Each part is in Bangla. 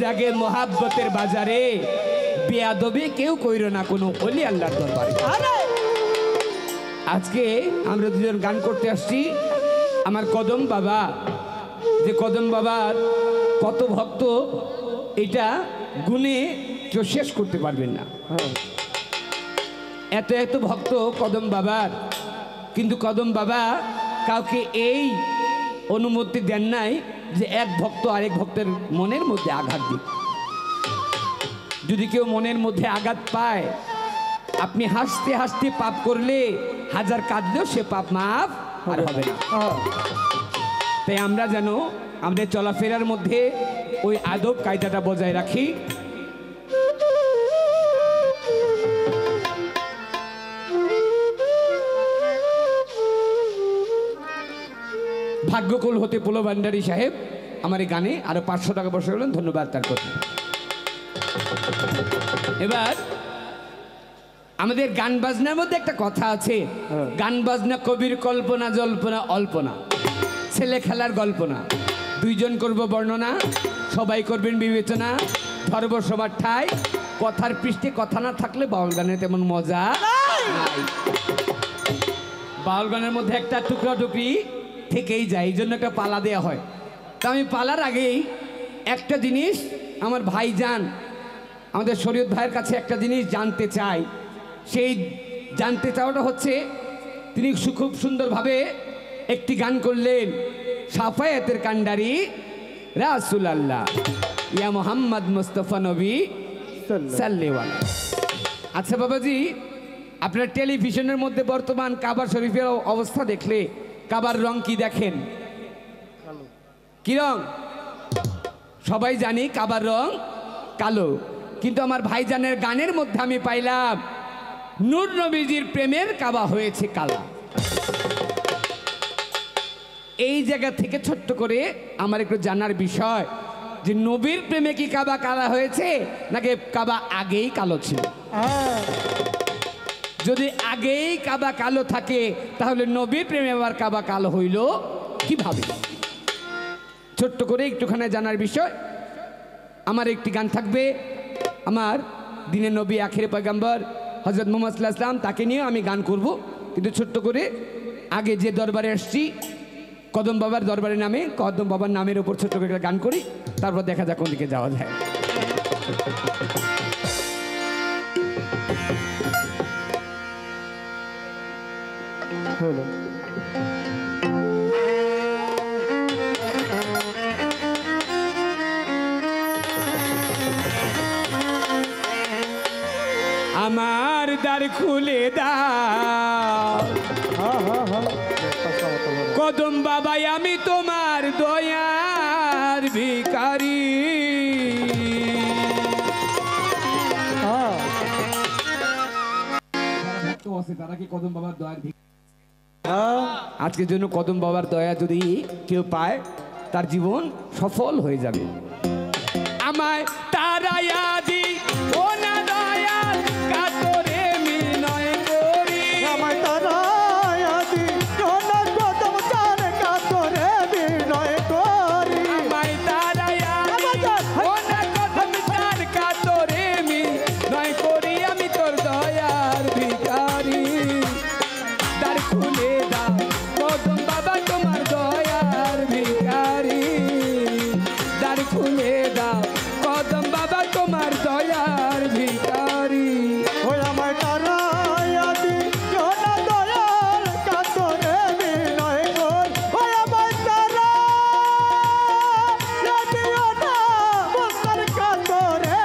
জাগে মোহাব্বতের বাজারে বেয়াদবি কেউ কইরো না কোনো ওলি আল্লাহর দরবারে। আজকে আমরা দুজন গান করতে আসছি। আমার কদম বাবা, যে কদম বাবার কত ভক্ত এটা গুণে কেউ শেষ করতে পারবেন না। এত এত ভক্ত কদম বাবার, কিন্তু কদম বাবা কাউকে এই অনুমতি দেন নাই যে এক ভক্ত আরেক ভক্তের মনের মধ্যে আঘাত দিক। যদি কেউ মনের মধ্যে আঘাত পায়, আপনি হাসতে হাসতে পাপ করলে হাজার কাঁদলেও সে পাপ মাফ আর হবে না। তাই আমরা যেন আমাদের চলাফেরার মধ্যে ওই আদব কায়দাটা বজায় রাখি। ভাগ্যকুল হতে পোলো ভান্ডারী সাহেব আমার এই গানে আরো 500 টাকা বসে গেলেন, ধন্যবাদ তার কথা। এবার আমাদের গান বাজনার মধ্যে একটা কথা আছে, গান বাজনা কবির কল্পনা জল্পনা অল্পনা, ছেলে খেলার গল্প না। দুইজন করব বর্ণনা, সবাই করবেন বিবেচনা, ধর্ব সবার ঠাই। কথার পৃষ্ঠে কথা না থাকলে বাউল গানের তেমন মজা নাই। বাউল গানের মধ্যে একটা টুকরা টুকরি থেকেই যায়, এই জন্য একটা পালা দেওয়া হয়। তা আমি পালার আগেই একটা জিনিস আমার ভাইজান আমাদের শরীয়ত ভাইয়ের কাছে একটা জিনিস জানতে চাই। সেই জানতে চাওয়াটা হচ্ছে, তিনি খুব সুন্দরভাবে একটি গান করলেন, সাফায়াতের কান্ডারি রাসূল আল্লাহ ইয়া মোহাম্মদ মুস্তাফা নবী সাল্লেওয়ালা। আচ্ছা বাবাজি, আপনার টেলিভিশনের মধ্যে বর্তমান কাবা শরীফের অবস্থা দেখলে কাবার রং কি দেখেন? কি রং? সবাই জানি কাবার রং কালো, কিন্তু আমার ভাইজানের গানের মধ্যে আমি পাইলাম নূর নবীজির প্রেমের কাবা হয়েছে কালা। এই জায়গা থেকে ছোট্ট করে আমার একটু জানার বিষয় যে নবীর প্রেমে কি কাবা কালা হয়েছে নাকি কাবা আগেই কালো ছিল? যদি আগেই কাবা কালো থাকে তাহলে নবীর প্রেমে আবার কাবা কালো হইল কিভাবে? ছোট্ট করে একটুখানি জানার বিষয়। আমার একটি গান থাকবে, আমার দিনের নবী আখিরে পয়গম্বর হযরত মুহাম্মদ সাল্লাল্লাহু আলাইহি ওয়াসাল্লাম, তাকে নিয়ে আমি গান করব। কিন্তু ছোট্ট করে আগে যে দরবারে আসছি কদম বাবার দরবারে নামে, কদম বাবার নামের ওপর ছোট্ট করে গান করি, তারপর দেখা যাক কোন দিকে যাওয়া যায়। আমার দ্বার খুলে দাও কদম বাবাই, আমি তোমার দয়ার ভিখারি। তারা কি কদম বাবার দয়ার ভিখারি? আজকের জন্য কদম বাবার দয়া যদি কেউ পায় তার জীবন সফল হয়ে যাবে। আমায় তারায়া দি ও না দয়াল কাতরে মিনয় করি, আমায় তারায়া দি ও না কদম চার কাতরে মিনয় করি, আমায় তারায়া দি ও না কদম চার কাতরে মিনয় করি, আমি তোর দয়ার ভিখারি। দ্বার খুলে দাও কদম বাবা তোমার দয়ার ভিখারি, দ্বার খুলে দাও কদম বাবা তোমার দয়ার ভিখারি। ওই আমায় তারায়া দি ও না দয়াল কাতরে মিনয় করি, ওই আমায় তারায়া দি ও না মুস্তার কাতরে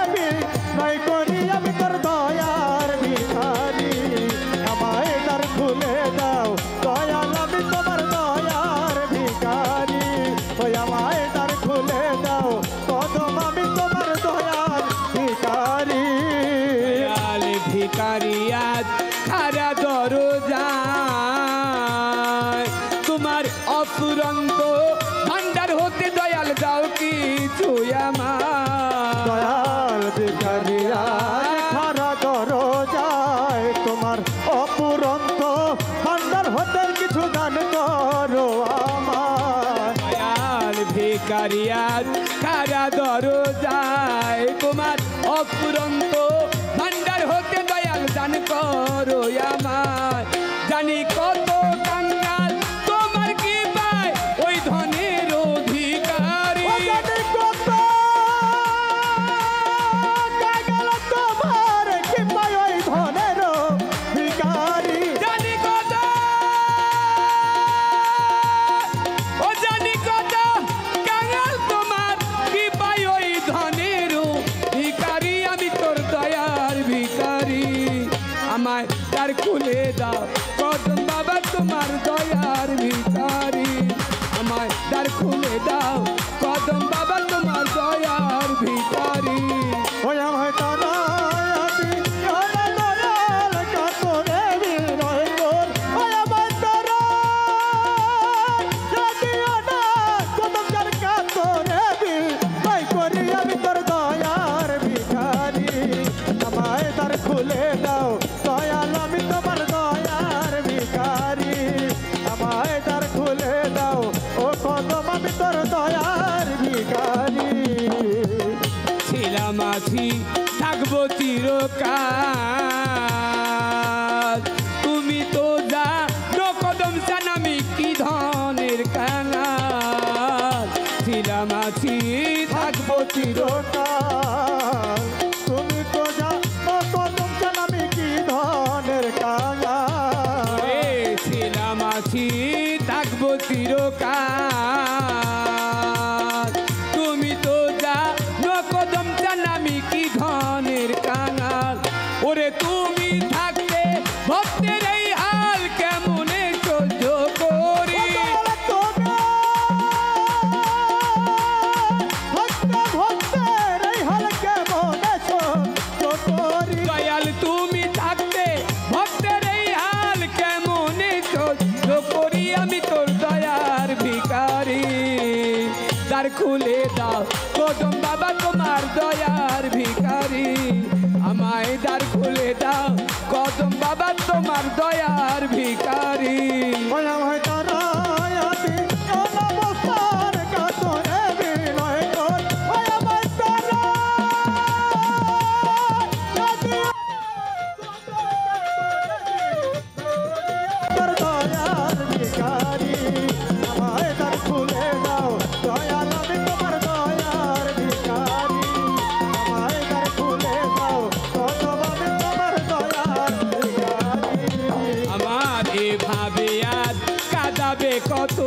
তোমার অফুরন্ত ভান্ডার হতে দয়াল দান করো আমায়। জানি কত কাঙ্গাল তোমার কি পায় ওই ধনের অধিকারী। ও জানি কত কাঙ্গাল তোমার কি পায় ওই ধনের ভিখারি। জানি কত, ও জানি কত কাঙ্গাল তোমার কি পায় ওই ধনের ভিখারি। আমি তোর দয়ার ভিখারি, আমায় তার খুলে দাও কদম বাবা তোমার দয়ার ভিখারি। আমায় তার খুলে দাও কদম বাবা তোমার দয়ার ভিখারি। ওই আমায় তারা আমি জানা দয়াল কাতরে বিনয় কর। ওই আমায় তারা যদিও না কদম যার কাতরে বিনয় করি। আমি তোর দয়ার ভিখারি, আমায় তার খুলে দাও দয়াল আমি তোমার দয়ার ভিখারি। আমায় তার খুলে দাও ও কদম আমি তোর দয়ার ভিখারি। ছিলাম আছি থাকবো চিরকাল, তুমি তো জানো কদম চান আমি কি ধনের কাঙাল। ছিলাম আছি থাকবো চিরকাল তুমি তো জানো কদম চান আমি কি ধনের কাঙাল। ছিলাম আছি থাকবো চিরকাল, তুমি তো জানো কদম চান আমি কি ধনের কাঙাল। ওরে তুমি থাকলে ভক্তের এই হাল কেমনে সহ্য করি। দয়াল তুমি থাকতে ভক্তের এই হাল কেমনে সহ্য করি। আমি তোর দয়ার ভিখারি, দ্বার খুলে দাও কদম বাবা তোমার দয়ার ভিখারি। আমায় দ্বার খুলে দাও কদম বাবা তোমার দয়ার ভিখারি। আমার এভাবে আর কাঁদাবে কত,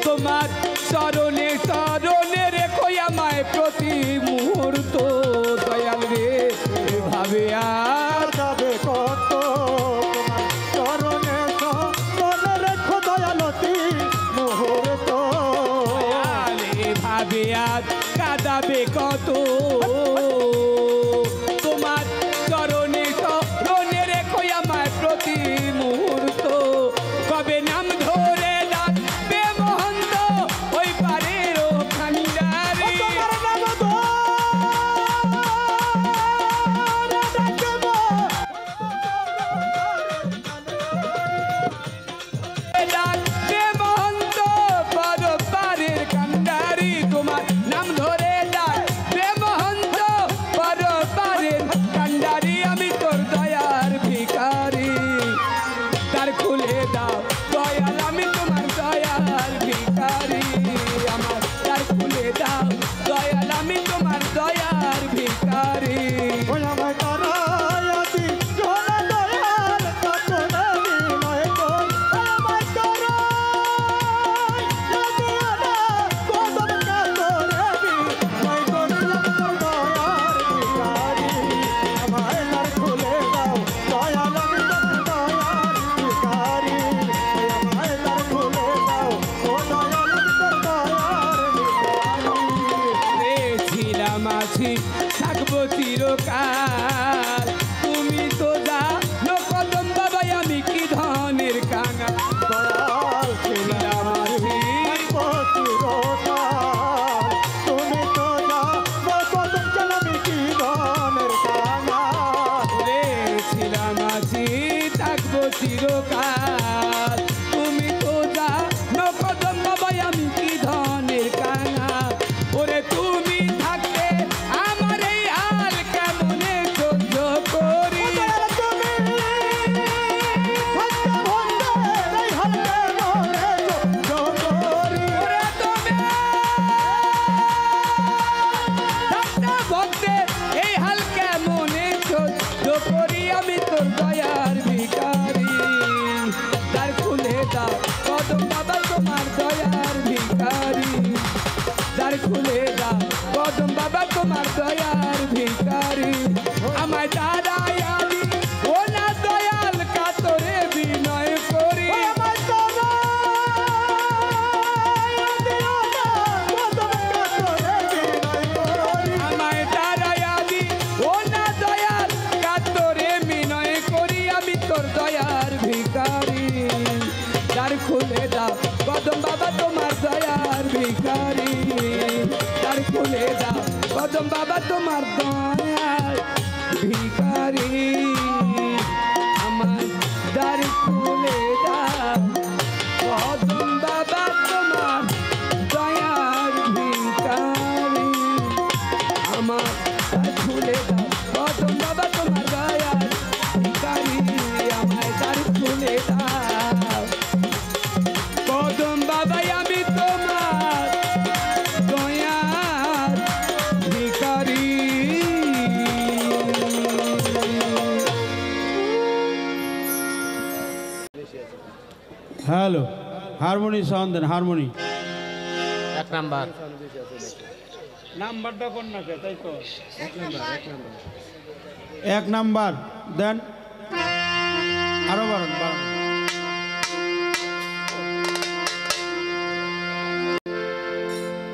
তোমার চরণে চরণে রেখো আমায় প্রতি মুহূর্ত। দয়াল রে এভাবে আর যাবে কত তোমার চরণে চরণে রেখো দয়ালতি মুহূর্ত। দয়াল এভাবে আর কাঁদাবে কত, তোমার চরণে চরণে রেখো আমায় প্রতি মুহূর্ত। কবে নাম ধরে ডাকবে মহন্ত ওই পারের খান্ডারি। ডাকবে মহন্ত পর পারের কান্ডারি। তোমার নাম ধরে ডাকবে মহন্ত পর পারের কান্ডারি। আমি তোর দয়ার ভিখারি, তার খুলে দাও দয়াল আমি তোমার দয়ার ভিখারি। আমার তার খুলে দাও দয়াল আমি তোমার দয়ার ভিখারি। ওই আমায় তারায়াতি সোনা দয়াল কাতরে বিনয় কর। ওই আমায় তারায়াতি আনা কদম কাতরে বিনয় কর। তোর দয়ার ভিখারি, আমায় তার খুলে দাও দয়াল আমি তোমার দয়ার ভিখারি। আমায় তার খুলে দাও ও দয়াল আমি তোর দয়ার ভিখারি। ছিলাম আছি থাকবো চিরকাল, তুমি তো জানো কদম বাবা আমি কি ধনের কাঙাল। দয়াল ছিলাম আমি চিরকাল, তুমি তো জানো কদম চান আমি কি ধনের কাঙাল। রে ছিলাম আছি থাকবো চিরকাল, তুমি তো জানো কদম বাবা আমি কি ধনের কাঙাল। ওরে তুমি থাক দাও কদম বাবা তোমার দয়ার ভিখারি আমায় দাঁড়াইয়া দি ও না দয়াল কাতরে বিনয় করি আমায় দাঁড়াইয়া দি ও না দয়াল কাতরে বিনয় করি আমি তোর দয়ার ভিখারি দ্বার খুলে দাও কদম বাবা তোমার দয়ার ভিখারি দ্বার খুলে দাও কদম বাবা তোমার দয়ার ভিখারি আমার দ্বার খুলে দাও কদম বাবা তোমার দয়ার ভিখারি আমার দ্বার খুলে দাও কদম বাবা তোমার দয়ার ভিখারি আমায় দ্বার খুলে দাও কদম বাবাই আমি তোমার দয়ার ভিখারি হ্যালো হারমোনি সাউন্ড দেন হারমোনি এক নাম্বার নাম্বারটা কোন না তাই তো এক নাম্বার দেন আরো বাড়ান বাড়ান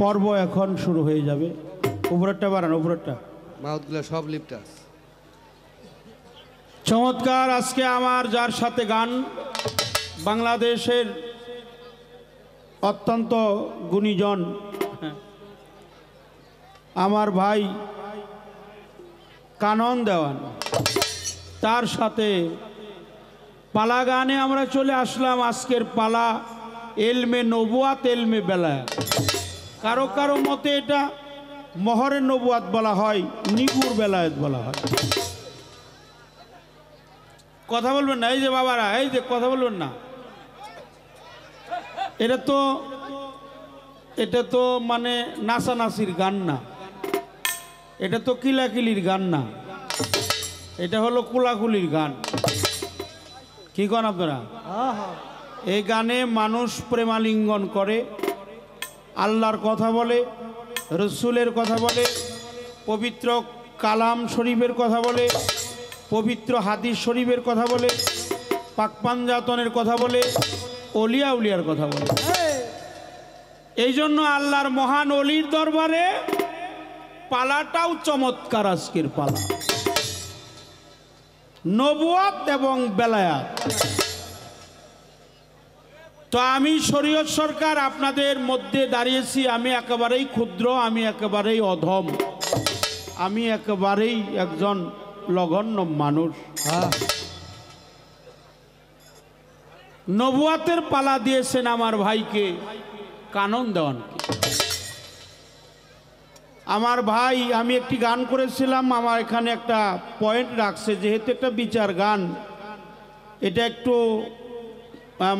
পর্ব এখন শুরু হয়ে যাবে উপরেরটা বাড়ান উপরেরটা মাউথগুলো সব লিপটাস চমৎকার আজকে আমার যার সাথে গান বাংলাদেশের অত্যন্ত গুণীজন আমার ভাই কানন দেওয়ান তার সাথে পালা গানে আমরা চলে আসলাম আজকের পালা এলমে নবুয়াত এলমে বেলায়াত কারো কারো মতে এটা মহরের নবুয়াত বলা হয় নিগুর বেলায়াত বলা হয় কথা বলবেন না এই যে বাবারা এই যে কথা বলবেন না এটা তো মানে নাচানাচির গান না এটা তো কিলাকিলির গান না এটা হলো কুলাকুলির গান কি কন আপনারা এই গানে মানুষ প্রেমালিঙ্গন করে আল্লাহর কথা বলে রসুলের কথা বলে পবিত্র কালাম শরীফের কথা বলে পবিত্র হাদিস শরীফের কথা বলে পাকপাঞ্জাতনের কথা বলে অলিয়া উলিয়ার কথা বলে এই জন্য আল্লাহর মহান অলির দরবারে পালাটাও চমৎকার আজকের পালা নবুয়াত এবং বেলায়াত তো আমি শরীয়ত সরকার আপনাদের মধ্যে দাঁড়িয়েছি আমি একেবারেই ক্ষুদ্র আমি একেবারেই অধম আমি একেবারেই একজন লগন্য মানুষ নবুয়াতের পালা দিয়েছেন আমার ভাইকে কানন দেওয়ানকে আমার ভাই আমি একটি গান করেছিলাম আমার এখানে একটা পয়েন্ট রাখছে যেহেতু একটা বিচার গান এটা একটু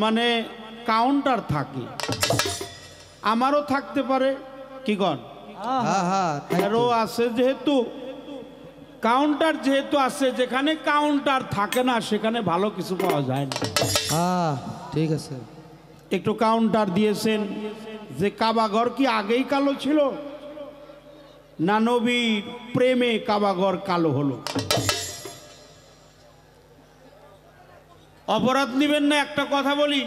মানে কাউন্টার থাকে আমারও থাকতে পারে কি কন আরও আছে যেহেতু কাউন্টার যেহেতু আছে যেখানে কাউন্টার থাকে না সেখানে ভালো কিছু পাওয়া যায় না ঠিক আছে একটু কাউন্টার দিয়েছেন যে কাবাঘর কি আগেই কালো ছিল না নবীর প্রেমে কাবাঘর কালো হলো অপরাধ নেবেন না একটা কথা বলি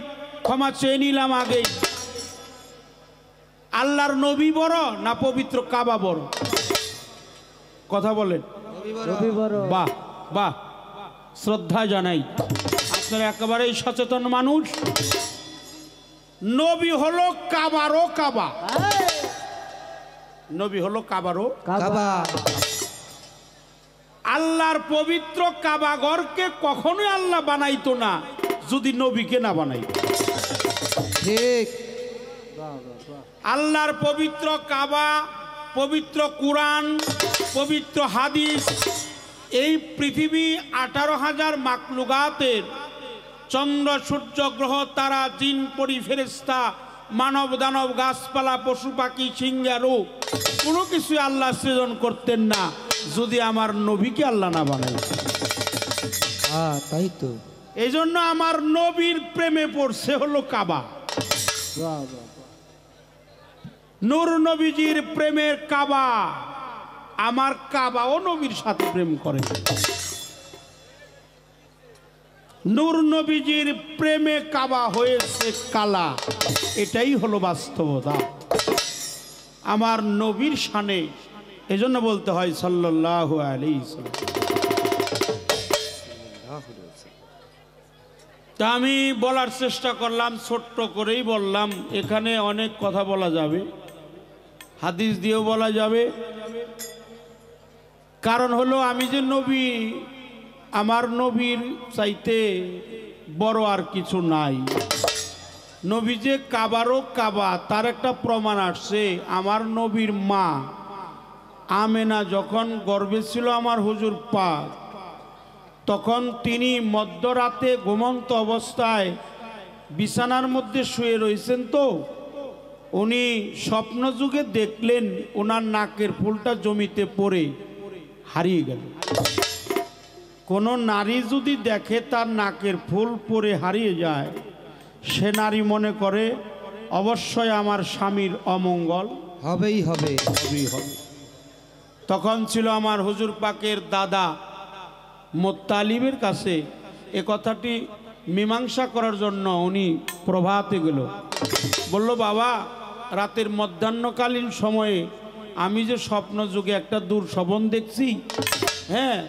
ক্ষমা চেয়ে নিলাম আগেই আল্লাহর নবী বড় না পবিত্র কাবা বড় কথা বলেন বাহ বাহ শ্রদ্ধা জানাই আপনারা একেবারেই সচেতন মানুষ নবী হলো কাবারও কাবা নবী হলো কাবারও কাবা আল্লাহর পবিত্র কাবাঘরকে কখনোই আল্লাহ বানাইতো না যদি নবীকে না বানাইতো ঠিক আল্লাহর পবিত্র কাবা পবিত্র কুরআন পবিত্র হাদিস এই পৃথিবী 18,000 মাকলুকাতের চন্দ্র সূর্য গ্রহ তারা জিন পরি ফেরেশতা মানব দানব গাছপালা পশু পাখি সিংহারু কোনো কিছু আল্লাহ সৃজন করতেন না যদি আমার নবীকে আল্লাহ না বানাই তাই তো এই জন্য আমার নবীর প্রেমে পড়ছে হলো কাবা নূর নবীজির প্রেমের কাবা, আমার কাবাও নবীর সাথে প্রেম করে। নূর নবীজির প্রেমে কাবা হয়েছে কালা, এটাই হলো বাস্তবতা। আমার নবীর শানে এজন্য বলতে হয় সাল্লাল্লাহু আলাইহি ওয়াসাল্লাম। তা আমি বলার চেষ্টা করলাম, ছোট্ট করেই বললাম। এখানে অনেক কথা বলা যাবে, হাদিস দিয়েও বলা যাবে। কারণ হলো আমি যে নবী, আমার নবীর চাইতে বড় আর কিছু নাই। নবী যে কাবারও কাবা, তার একটা প্রমাণ আসছে। আমার নবীর মা আমেনা যখন গর্ভে ছিল আমার হুজুর পাক, তখন তিনি মধ্যরাতে ঘুমন্ত অবস্থায় বিছানার মধ্যে শুয়ে রয়েছেন। তো উনি স্বপ্ন যুগে দেখলেন ওনার নাকের ফুলটা জমিতে পড়ে হারিয়ে গেল। কোনো নারী যদি দেখে তার নাকের ফুল পড়ে হারিয়ে যায়, সে নারী মনে করে অবশ্যই আমার স্বামীর অমঙ্গল হবেই হবে। তখন ছিল আমার হুজুর পাকের দাদা মোত্তালিবের কাছে এ কথাটি মীমাংসা করার জন্য উনি প্রভাতে গেল। বলল, বাবা, রাতের মধ্যাহ্নকালীন সময়ে আমি যে স্বপ্ন যুগে একটা দুঃস্বপ্ন দেখছি, হ্যাঁ,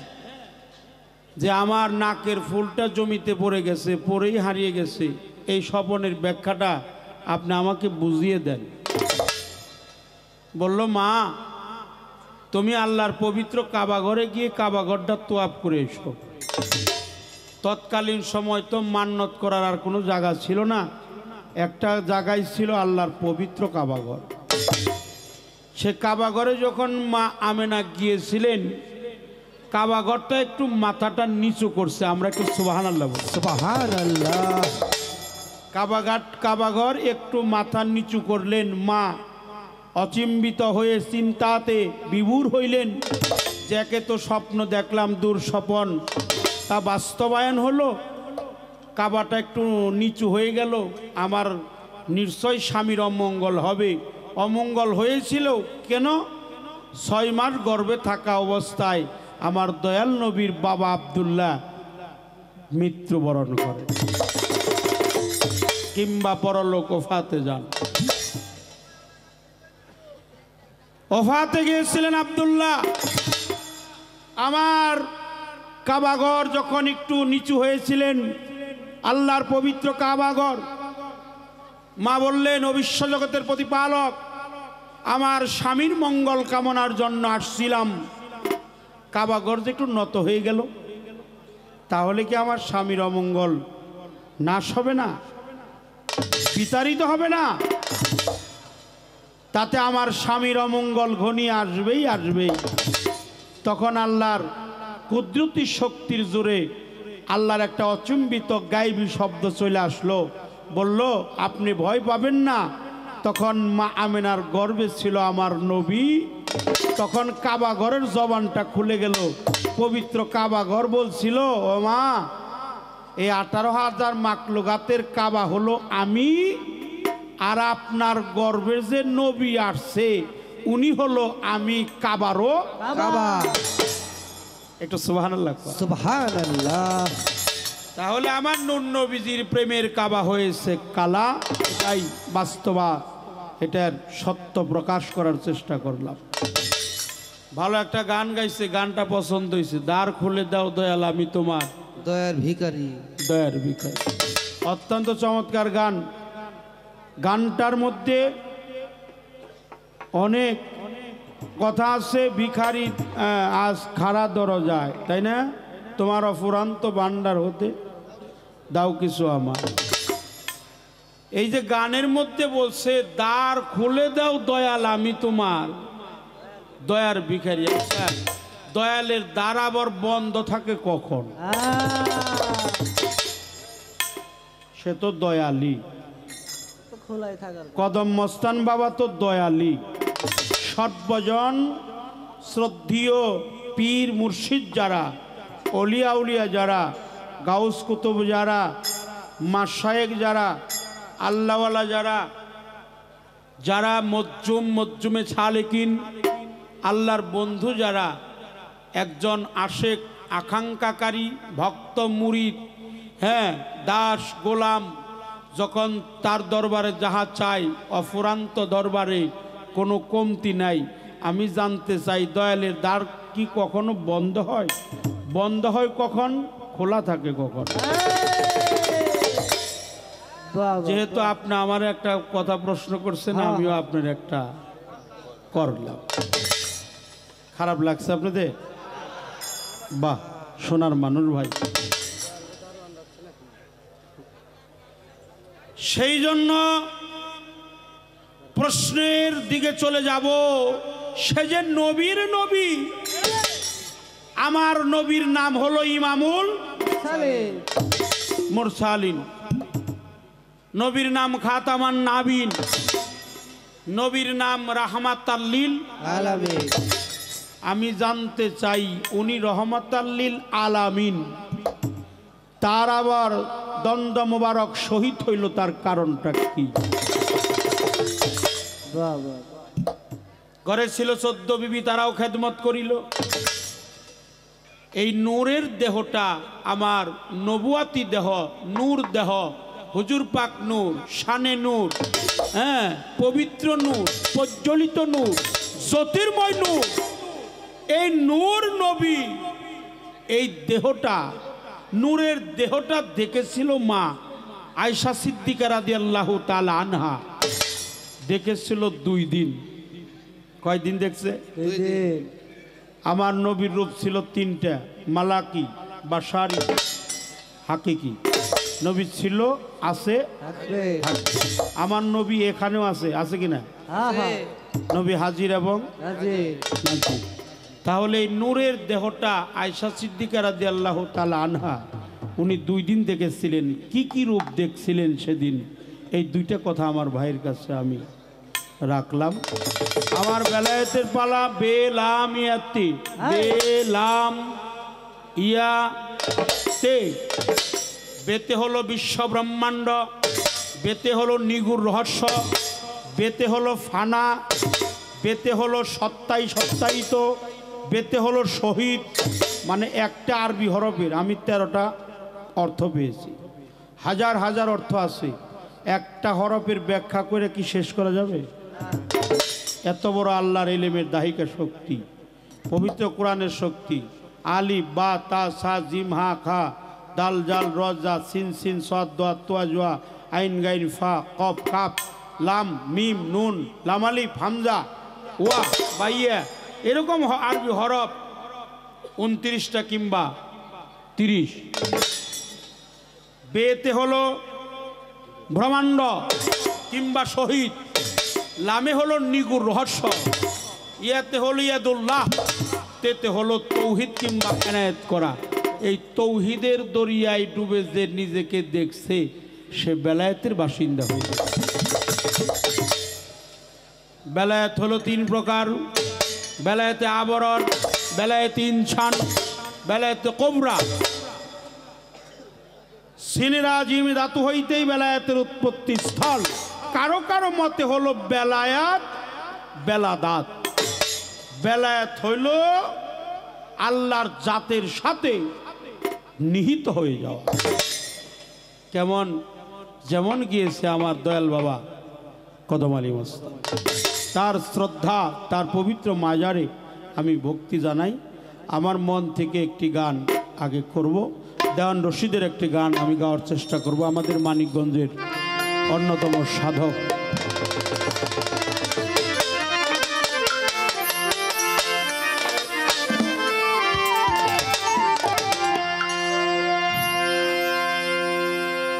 যে আমার নাকের ফুলটা জমিতে পড়ে গেছে, পড়েই হারিয়ে গেছে, এই স্বপ্নের ব্যাখ্যাটা আপনি আমাকে বুঝিয়ে দেন। বলল, মা, তুমি আল্লাহর পবিত্র কাবাঘরে গিয়ে কাবাঘরটা তোয়াব করে এসো। তৎকালীন সময় তো মান্নত করার আর কোনো জায়গা ছিল না, একটা জায়গায় ছিল আল্লাহর পবিত্র কাবাঘর। সে কাবাঘরে যখন মা আমেনা গিয়েছিলেন, কাবাঘরটা একটু মাথাটা নিচু করছে। আমরা একটু সুবহানাল্লাহ বলি। সুবহানাল্লাহ। কাবাঘর একটু মাথা নিচু করলেন। মা অচিম্বিত হয়ে চিন্তাতে বিভোর হইলেন, যে একে তো স্বপ্ন দেখলাম দুঃস্বপন, তা বাস্তবায়ন হলো। কাবাটা একটু নিচু হয়ে গেল, আমার নিশ্চয় স্বামীর অমঙ্গল হবে। অমঙ্গল হয়েছিল কেন? 6 মাস গর্ভে থাকা অবস্থায় আমার দয়াল নবীর বাবা আব্দুল্লাহ মৃত্যুবরণ করে, কিংবা পরলোক ওফাতে যান। ওফাতে গিয়েছিলেন আব্দুল্লাহ। আমার কাবাঘর যখন একটু নিচু হয়েছিলেন, আল্লাহর পবিত্র কাবাঘর, মা বললেন, ও বিশ্বজগতের প্রতিপালক, আমার স্বামীর মঙ্গল কামনার জন্য আসছিলাম। কাবাঘর যে একটু নত হয়ে গেল, তাহলে কি আমার স্বামীর অমঙ্গল নাশ হবে না, বিতাড়িত হবে না? তাতে আমার স্বামীর অমঙ্গল ঘনিয়ে আসবেই আসবেই। তখন আল্লাহর কুদরতি শক্তির জোরে আল্লাহর একটা অচুম্বিত গায়েবী শব্দ চলে আসলো, বলল, আপনি ভয় পাবেন না। তখন মা আমেনার গর্ভে ছিল আমার নবী। তখন কাবাঘরের জবানটা খুলে গেল। পবিত্র কাবাঘর বলছিল, ও মা, এই 18,000 মাকলুকাতের কাবা হলো আমি, আর আপনার গর্ভের যে নবী আসছে উনি হলো আমি কাবারও কাবা। একটু সুবহানাল্লাহ। সুবহানাল্লাহ। তাহলে আমার নূর নবীজির প্রেমের কাবা হয়েছে কালা, এটাই বাস্তবা, এটার সত্য প্রকাশ করার চেষ্টা করলাম। ভালো একটা গান গাইছে, গানটা পছন্দ হয়েছে। দ্বার খুলে দাও দয়াল আমি তোমার দয়ার ভিখারি। দয়ার ভিখারি। অত্যন্ত চমৎকার গান। গানটার মধ্যে অনেক কথা আছে। ভিখারি আজ খাড়া দরজায়, তাই না? তোমার অফুরান্ত ভান্ডার হতে দাও কিছু আমার। এই যে গানের মধ্যে বলছে, দ্বার খুলে দাও দয়াল আমি তোমার দয়ার ভিখারি। আচ্ছা, দয়ালের দ্বার আবার বন্ধ থাকে কখন? সে তো দয়ালি। খোলাই থাকার কদম মস্তান বাবা তো দয়ালি। সর্বজন শ্রদ্ধীয় পীর মুর্শিদ যারা, অলিয়া উলিয়া যারা, গাউস কুতুব যারা, মাশায়েখ যারা, আল্লাহওয়ালা যারা, যারা মজ্জুমে ছালেকিন, আল্লাহর বন্ধু যারা, একজন আশেক আকাঙ্ক্ষাকারী ভক্ত মুরিদ, হ্যাঁ, দাস গোলাম, যখন তার দরবারে যাহা চাই, অফুরান্ত দরবারে কোনো কমতি নাই। আমি জানতে চাই দয়ালের দ্বার কি কখনো বন্ধ হয়? বন্ধ হয় কখন, খোলা থাকে কখন? যেহেতু আপনি আমার একটা কথা প্রশ্ন করছেন, আমিও আপনার একটা করলাম। খারাপ লাগছে আপনাদের? বাহ, সোনার মানুষ ভাই। সেই জন্য প্রশ্নের দিকে চলে যাব। সে যে নবীর নবী, আমার নবীর নাম হলো ইমামুল মুরসালিন, নবীর নাম খাতামান নাবিন, নবীর নাম রাহমাতাল লিল আলামিন। আমি জানতে চাই উনি রহমাতাল লিল আলামিন, তার আবার দণ্ড মোবারক শহীদ হইল, তার কারণটা কি? ঘরে ছিল 14 বিবি, তারাও খেদমত করিল। এই নূরের দেহটা আমার নবুয়াতি দেহ, নূর দেহ, হুজুর পাক নূর, শানে নূর, হ্যাঁ, পবিত্র নূর, প্রজ্বলিত নূর, জ্যোতির্ময় নূর। এই নূর নবী, এই দেহটা, নূরের দেহটা দেখেছিল মা আয়েশা সিদ্দিকা রাদিয়াল্লাহু তাআলা আনহা। দেখেছিল 2 দিন। কয়দিন দেখছে? 2 দিন। আমার নবীর রূপ ছিল 3টা, মালাকি, বাশারি, হাকিকি। নবী ছিল, আছে, থাকবে। আমার নবী এখানেও আছে, আছে কিনা? নবী হাজির এবং নাজির। তাহলে এই নূরের দেহটা আয়েশা সিদ্দিকা রাদিয়াল্লাহু তাআলা আনহা উনি 2 দিন দেখেছিলেন। কি কি রূপ দেখছিলেন সেদিন, এই 2টা কথা আমার ভাইয়ের কাছে আমি রাখলাম। আমার বেলায়েতের পালা। বেলাম ইয়াতি, বেলাম ইয়াতে। বেতে হলো বিশ্ব ব্রহ্মাণ্ড, বেতে হলো নিগুড় রহস্য, বেতে হলো ফানা, বেতে হলো সত্তাই সত্তায়িত, বেতে হলো শহীদ। মানে একটা আরবি হরফের আমি 13টা অর্থ পেয়েছি। হাজার হাজার অর্থ আছে, একটা হরফের ব্যাখ্যা করে কি শেষ করা যাবে? এত বড় আল্লাহর ইলমের দাহিকা শক্তি, পবিত্র কোরআনের শক্তি। আলিফ বা তা সা জিম হা খা দাল জাল রজা সিন সিন সদ দোয়া তোয়া জোয়া আইন গাইন ফা কফ কাপ লাম মিম নুন লাম আলিফ হামজা ওয়া বাইয়া, এরকম আরবি হরফ 29টা কিংবা 30। বেতে হলো ব্রহ্মাণ্ড কিংবা শহীদ, লামে হলো নিগুর রহস্য, ইয়াতে হলো ইয়াদুল্লাহ, তেতে হলো তৌহিদ কিংবা এনায়েত করা। এই তৌহিদের দরিয়ায় ডুবে যে নিজেকে দেখছে সে বেলায়েতের বাসিন্দা হয়ে যায়। বেলায়েত হলো 3 প্রকার: বেলায়েতে আবরণ, বেলায়েতে ইনসান, বেলায়েতে কোবরা। সিনের আজিম ধাতু হইতেই বেলায়েতের উৎপত্তি স্থল। কারো কারো মতে হলো বেলায়াত বেলাদাত। বেলায়াত হইল আল্লাহর জাতের সাথে নিহিত হয়ে যাওয়া। কেমন? যেমন গিয়েছে আমার দয়াল বাবা কদম আলী মস্তান, তার শ্রদ্ধা, তার পবিত্র মাজারে আমি ভক্তি জানাই। আমার মন থেকে একটি গান আগে করব, দেওয়ান রশিদের একটি গান আমি গাওয়ার চেষ্টা করব, আমাদের মানিকগঞ্জের অন্যতম সাধক।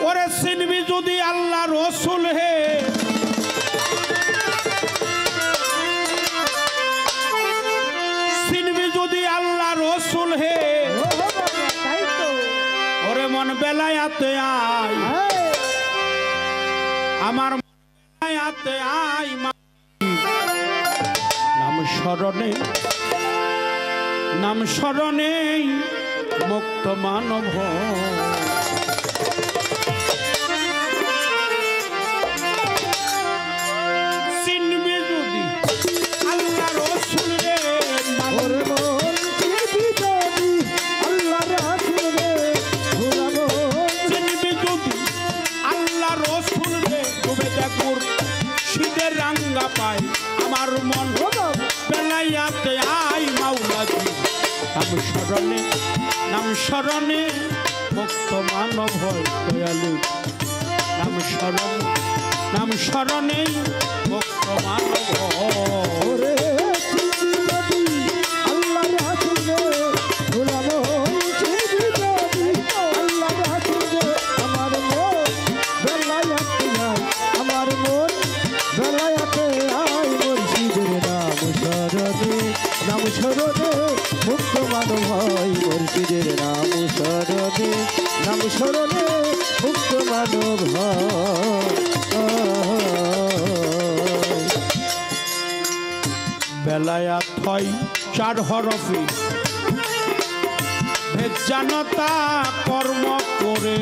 ওরে চিনবি যদি আল্লাহ রসুল হে, চিনবি যদি আল্লাহ রসুল হে, ওরে মন বেলায়াতে আয়, আমার বেলায়াতে আয়, নাম স্মরণে, নাম স্মরণে মুক্ত মানব। বেলায়াতে আই মাওলাজি নাম স্মরণে মুক্ত মানব হয় দয়ালু নাম স্মরণে মুক্ত মানব ওরে চিনি যদি আল্লাহ রাসূলে ভোলা মন চিনি যদি আল্লাহ রাসূলে আমার মন বেলায়াতে আয় আমার মন বেলায়াতে আয় মুর্শিদের নাম স্মরণে মুক্ত মানব হয় মুর্শিদের নাম স্মরণে মুক্ত মানব হয় বেলায়াত হয় 4 হরফে জানতা কর্ম করে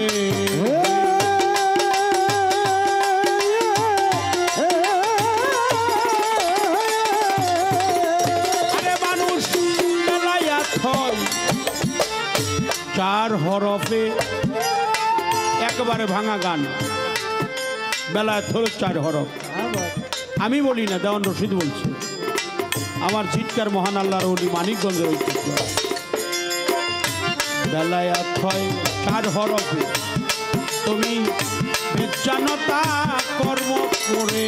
আরে মানুষ বেলায়াত হয় 4 হরফে একবারে ভাঙা গান বেলায়াত হলো 4 হরফ আমি বলি না দেওয়ান রশিদ বলছে আমার ঝিটকার মহান আল্লাহর ওলি মানিকগঞ্জের ঐতিহ্য বেলায়াত হয় 4 হরফে তুমি বিজ্ঞানতা কর্ম করে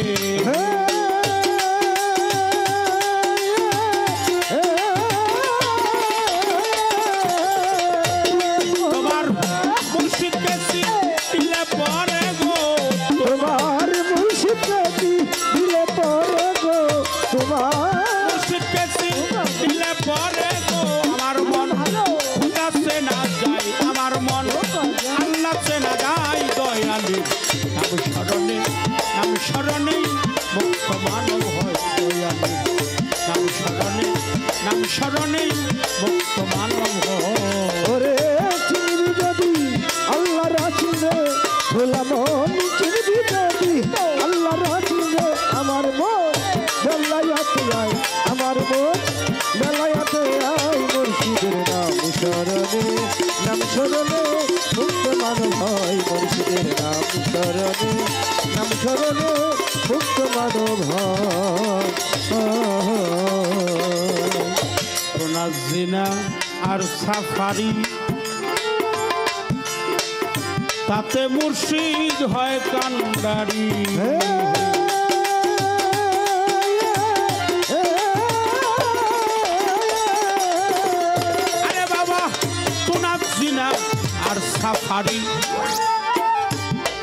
তোমার মুর্শিদকে দিলে পরে গো তোমার মুর্শিদকে দিলে পরে গো তোমার মুর্শিদকে দিলে পরে গো আমার মন খুদা সে না যায় আমার মন আল্লাহ সে না যায় দয়ালু নাম স্মরণে মুক্ত মানব হয় দয়ালু নাম স্মরণে মুক্ত মানব হয় ওরে চিনি যদি আল্লাহ রাসূলে ভোলা মন চিনি যদি আল্লাহ রাসূলে আমার মন বেলায়াতে আয় আমার মন বেলায়াতে আয় মুর্শিদের নাম স্মরণে মুক্ত মানব হয় মুর্শিদের নাম স্মরণে মুক্ত মানব হয় জিনা আর সাফারি তাতে মুর্শিদ হয় কান্ডারি আরে বাবা তোনা জিনা আর সাফারি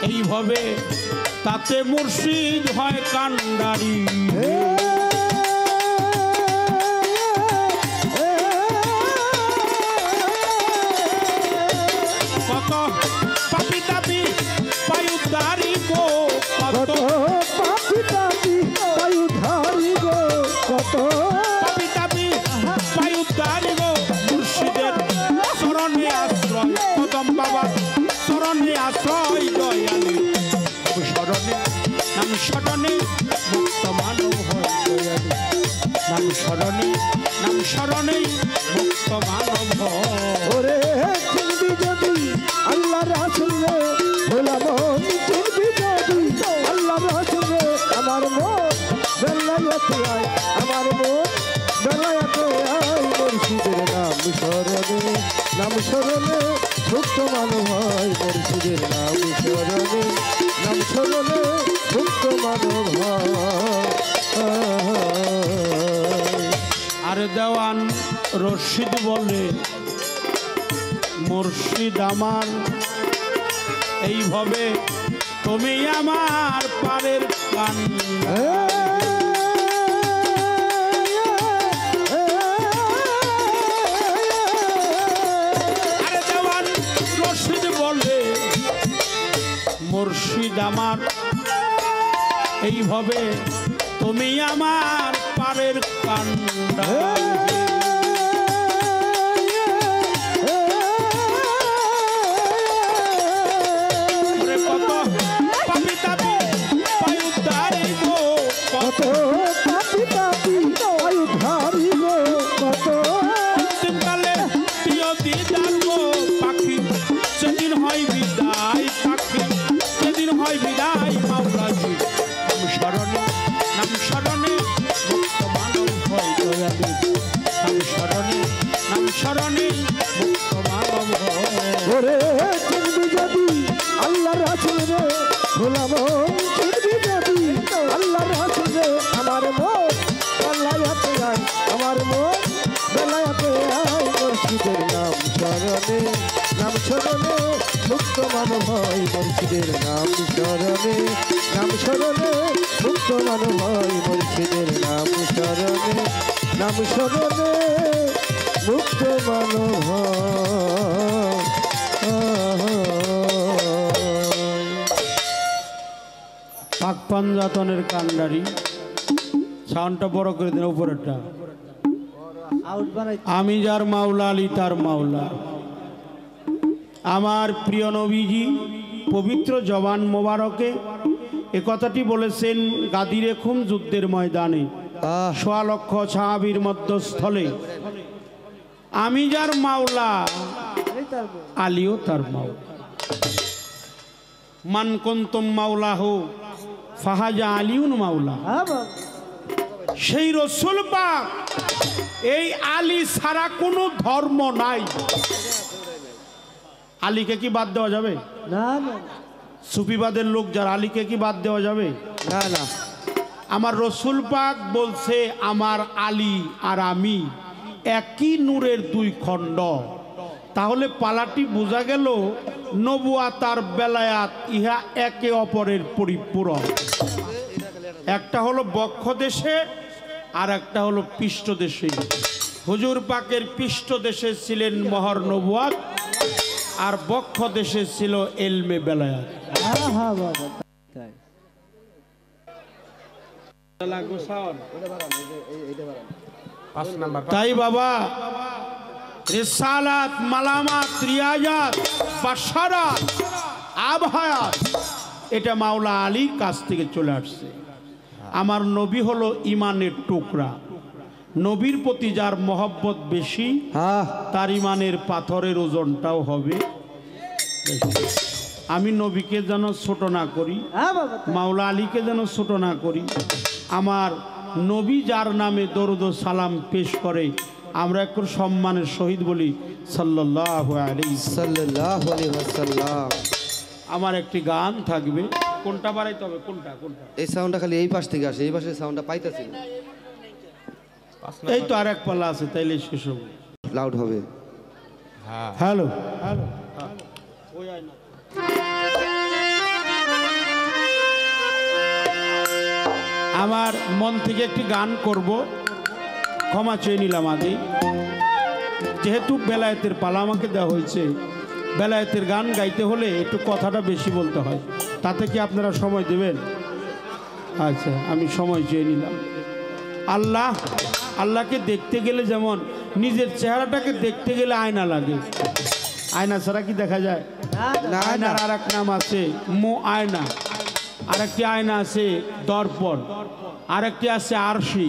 এইভাবে তাতে মুর্শিদ হয় কান্ডারি কত পাপি তাপি পায়ুদ্ধারি গো কত পাপি তাপি পায়ুধারি গো কত পাপি তাপি পায়ুদ্ধারি গো মুর্শিদের শরণে আশ্রয় কদম বাবা শরণে আশ্রয় দয়ালু নাম স্মরণে মুক্ত মানব হয় দয়ালু নাম স্মরণে মুক্ত মানব হয় ওরে চিনবি যদি আল্লাহ রাসূলে ভোলা মন চিনবি যদি আল্লাহ রাসূলে আমার মন বেলায়াতে আয় আমার মন বেলায়াতে আয় মুর্শিদের নাম স্মরণে মুক্ত মানব হয় মুর্শিদের নাম স্মরণে মুক্ত মানব হয় আর দেওয়ান রশিদ বলে মুর্শিদ আমার এইভাবে তুমি আমার পারের কান আরে দেওয়ান রশিদ বলে মুর্শিদ আমার এইভাবে তুমি আমার পারের কান্ডা কত পাপি তাপি পায়ুদ্ধারি গো কত পাপি তাপি পায়ুধারি গো কত অন্তিমকালে প্রিয় দিদার গো পাখি সেদিন হয় বিদায় পাখি সেদিন হয় বিদায় মাওলাজি নাম স্মরণে মুক্ত মানব হয় দয়ালু বেলায়াতে আয় মুর্শিদের নাম স্মরণে মুক্ত মানব হয় মুর্শিদের নাম স্মরণে মুক্ত মানব হয় মুর্শিদের নাম স্মরণে মুক্ত মানব হয়। পাক পাঞ্জাতনের কান্ডারি সাউন্ডটা বড় করে দিন উপরেরটা। আমি যার মাওলা আলী তার মাওলা। আমার প্রিয় নবীজি পবিত্র জবান মোবারকে এ কথাটি বলেছেন গাদির খুম যুদ্ধের ময়দানে সোয়া লক্ষ সাহাবীর মধ্যস্থলে। আমি যার মাওলা আলীও তার মাওলা। মান কুনতুম মাওলাহ ফাহাজা আলিউন মাওলা। সেই রসুল পাক এই আলী ছাড়া কোনো ধর্ম নাই। আলীকে কি বাদ দেওয়া যাবে? না না সুফিবাদের লোক যারা, আলীকে কি বাদ দেওয়া যাবে? না না। আমার রসুল পাক বলছে আমার আলী আর আমি একই নূরের দুই খণ্ড। তাহলে পালাটি বোঝা গেল নবুয়াত আর বেলায়াত ইহা একে অপরের পরিপূরক। একটা হলো বক্ষ দেশে আর একটা হলো পৃষ্ঠ দেশে। হুজুর পাকের পৃষ্ঠ দেশে ছিলেন মহর নবুয়াত আর বক্ষ দেশে ছিল এলমে বেলায়াত। তাই বাবা রিসালাত মালামাত রিয়াজাত বাশারাত আবহায়াত এটা মাওলা আলীর কাছ থেকে চলে আসছে। আমার নবী হলো ইমানের টুকরা। নবীর প্রতি যার মহব্বত বেশি তার ইমানের পাথরের ওজনটাও হবে বেশি। আমি নবীকে যেন ছোট না করি, মাওলা আলীকে যেন ছোট না করি। আমার নবী যার নামে দরুদ ও সালাম পেশ করে আমরা একটু সম্মানের সহিত বলি সাল্লাল্লাহু আলাইহি সাল্লাম। আমার একটি গান থাকবে। কোনটা বাড়াইতে হবে? কোনটা কোনটা? এই সাউন্ডটা খালি এই পাশ থেকে আসে, এই পাশের সাউন্ডটা পাইতেছি না। এই তো আর এক পাল্লা আছে, তাইলে শেষ হবে, লাউড হবে। হ্যালো আমার মন থেকে একটি গান করব, ক্ষমা চেয়ে নিলাম আগে। যেহেতু বেলায়েতের পালা আমাকে দেওয়া হয়েছে, বেলায়েতের গান গাইতে হলে একটু কথাটা বেশি বলতে হয়। তাতে কি আপনারা সময় দেবেন? আচ্ছা, আমি সময় চেয়ে নিলাম। আল্লাহকে দেখতে গেলে যেমন নিজের চেহারাটাকে দেখতে গেলে আয়না লাগে। আয়না ছাড়া কি দেখা যায়? আয়নার আর এক নাম আছে আয়না, আর একটি আয়না আছে দর্পণ, আর একটি আছে আরশি।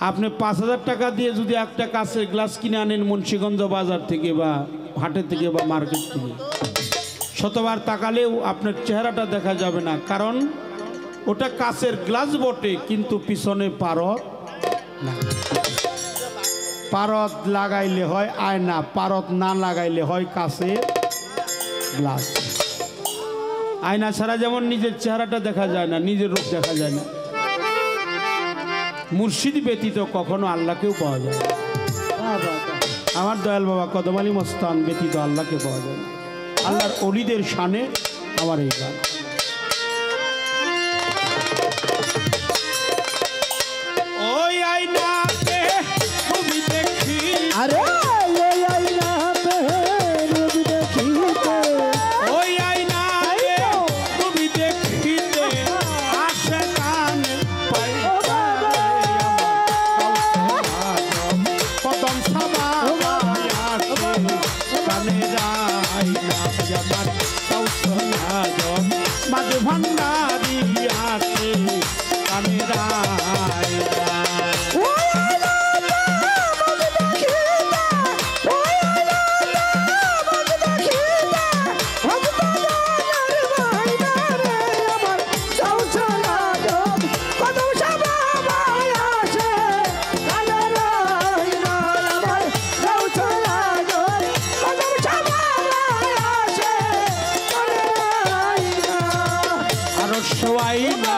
আপনি ৫,০০০ টাকা দিয়ে যদি একটা কাঁচের গ্লাস কিনে আনেন মুন্সিগঞ্জ বাজার থেকে বা হাটের থেকে বা মার্কেট থেকে, শতবার তাকালেও আপনার চেহারাটা দেখা যাবে না, কারণ ওটা কাঁচের গ্লাস বটে কিন্তু পিছনে পারদ না। পারদ লাগাইলে হয় আয়না, পারদ না লাগাইলে হয় কাঁচের গ্লাস। আয়না ছাড়া যেমন নিজের চেহারাটা দেখা যায় না, নিজের রূপ দেখা যায় না, মুর্শিদ ব্যতীত কখনো আল্লাহকেও পাওয়া যায় না। আমার দয়াল বাবা কদম আলী মস্তান ব্যতীত আল্লাহকে পাওয়া যায় না। আল্লাহর অলিদের শানে আমার এই গান। ওই আয়নাতে তুমি দেখি, আরে ওই আয়নাতে রূপ দেখিতে, ওই আয়নাতে তুমি দেখিতে আসে কানে পাই কদম সবাই কানে যাই না আমার কৌশলা জম মাঝে ভান্ডারি আসে কানে যাই না। আয়না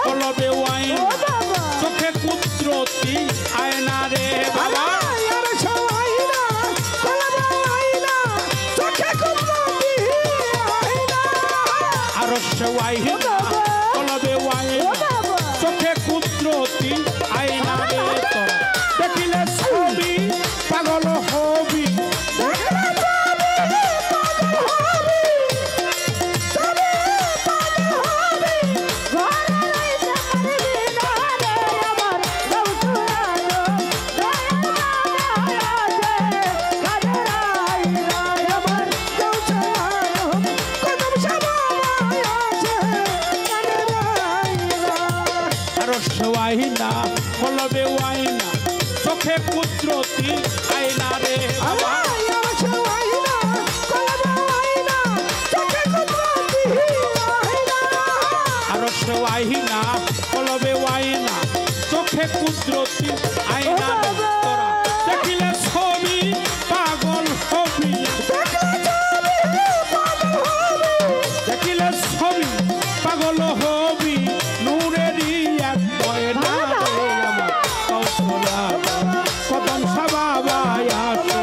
কলবে ওয়াইন চোখে কুদরতি আয়না রে বাবা আরশ ওয়াহিনা কলবে ওয়াহিনা চোখে কুদরতি আয়না রে তোরা দেখিলে ছবি পাগল হবি ওয়াহিনা কলবে ওয়াহিনা চোখে কুদরতি আয়না রে বাবা আরশ ওয়াহিনা কলবে ওয়াহিনা চোখে কুদরতি আয়না রে তোরা দেখিলে ছবি পাগল হবি দেখিলে ছবি পাগল হবি নূরেরই এক ময়না রে আমার কৌশলা কদম সাবাবায় আসে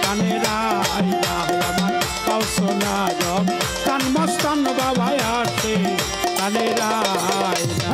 কানে রাইনা আমার কৌশলা জব কান মস্তান বাবায় আসে কানে রাইনা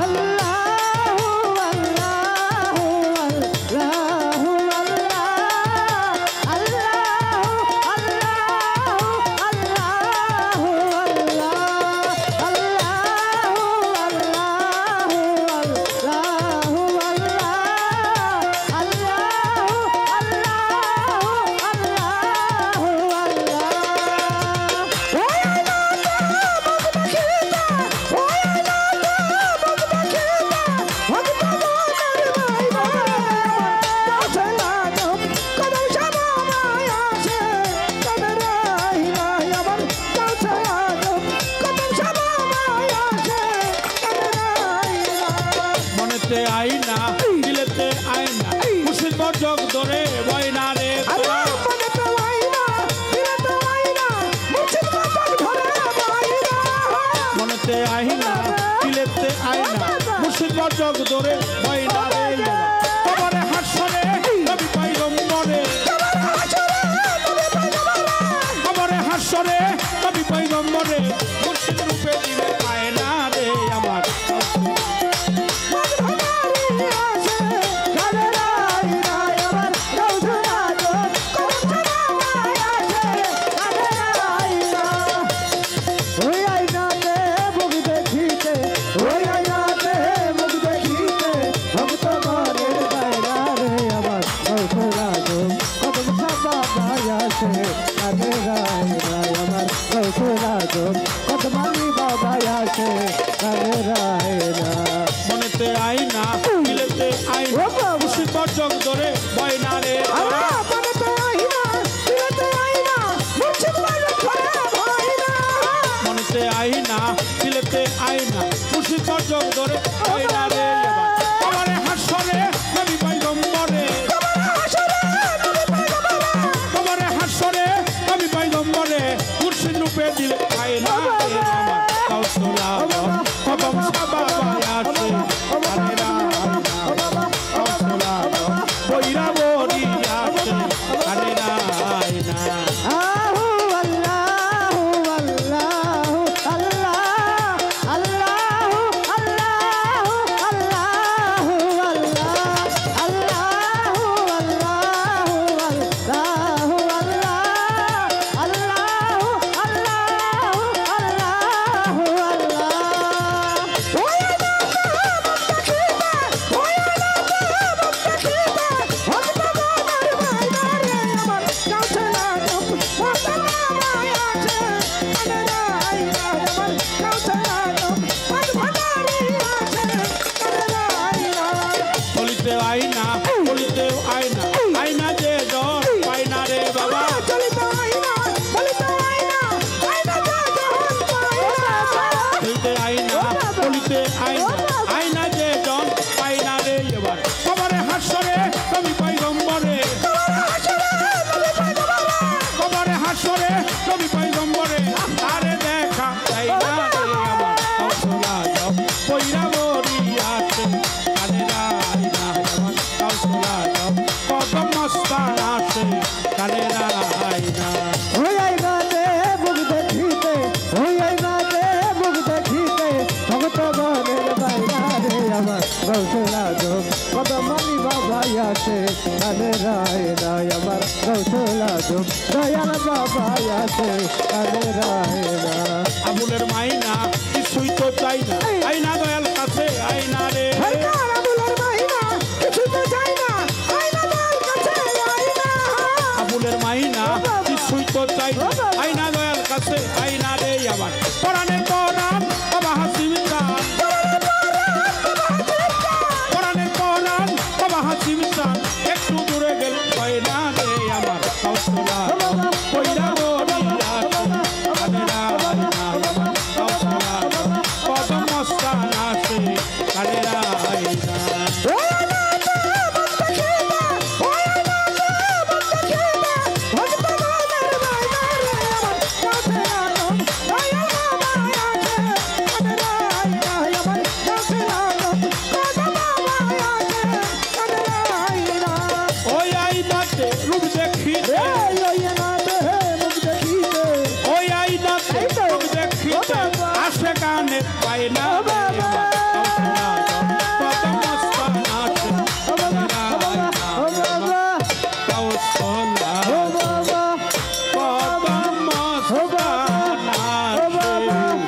আইনা দিলেতে আইনা মুর্শিদ জগ ধরে বয়না রে মনেতে আইনা দিলেতে আইনা মুর্শিদ জগ ধরে বয়না রে কবরে হাসরে নবী পয়গম্বরে কবরে হাসরে নবী পয়গম্বরে মুর্শিদ রূপে দিলে আয়না রে আমার মনেতে আইনা দিলেতে আইনা মুর্শিদ জগ ধরে বয়না রে মনেতে আইনা দিলেতে আইনা মুর্শিদ জগ ধরে বয়না রে কবরে হাসরে নবী পয়গম্বরে কবরে হাসরে নবী পয়গম্বরে মুর্শিদ রূপে দিলে আইনা রে আমার কৌশলা বাবাই আছে কানে রায় নাই আমার গৌসল আজম দয়াল বাবাই আছে কানে রায় না আবুলের মাইনা কিছুই তো চাই না আইনা দয়াল কাছে আইনা রে সরকার আবুলের মাইনা কিছু তো চাই না আইনা দয়াল কাছে আইনা আবুলের মাইনা কিছুই তো চাই না আইনা দয়াল কাছে আইনা রে আবার কোরআনের কোরআন বাবা হাসিম চান কোরআনের কোরআন বাবা হাসিম চান একটু দূরে গেল হয় না রে আমার কাউসলা কইরা বলিয়া কানেরা আইনা আমার কাউসলা কদম মস্তান আসে কানেরা আইনা ওই আইনাতে রূপ দেখিতে ওই আইনাতে রূপ দেখিতে আসে কানে পায় না রে আমার কাউসলা কদম মস্তান আসে কানেরা আইনা আমার কাউসলা কদম মস্তান আসে কানেরা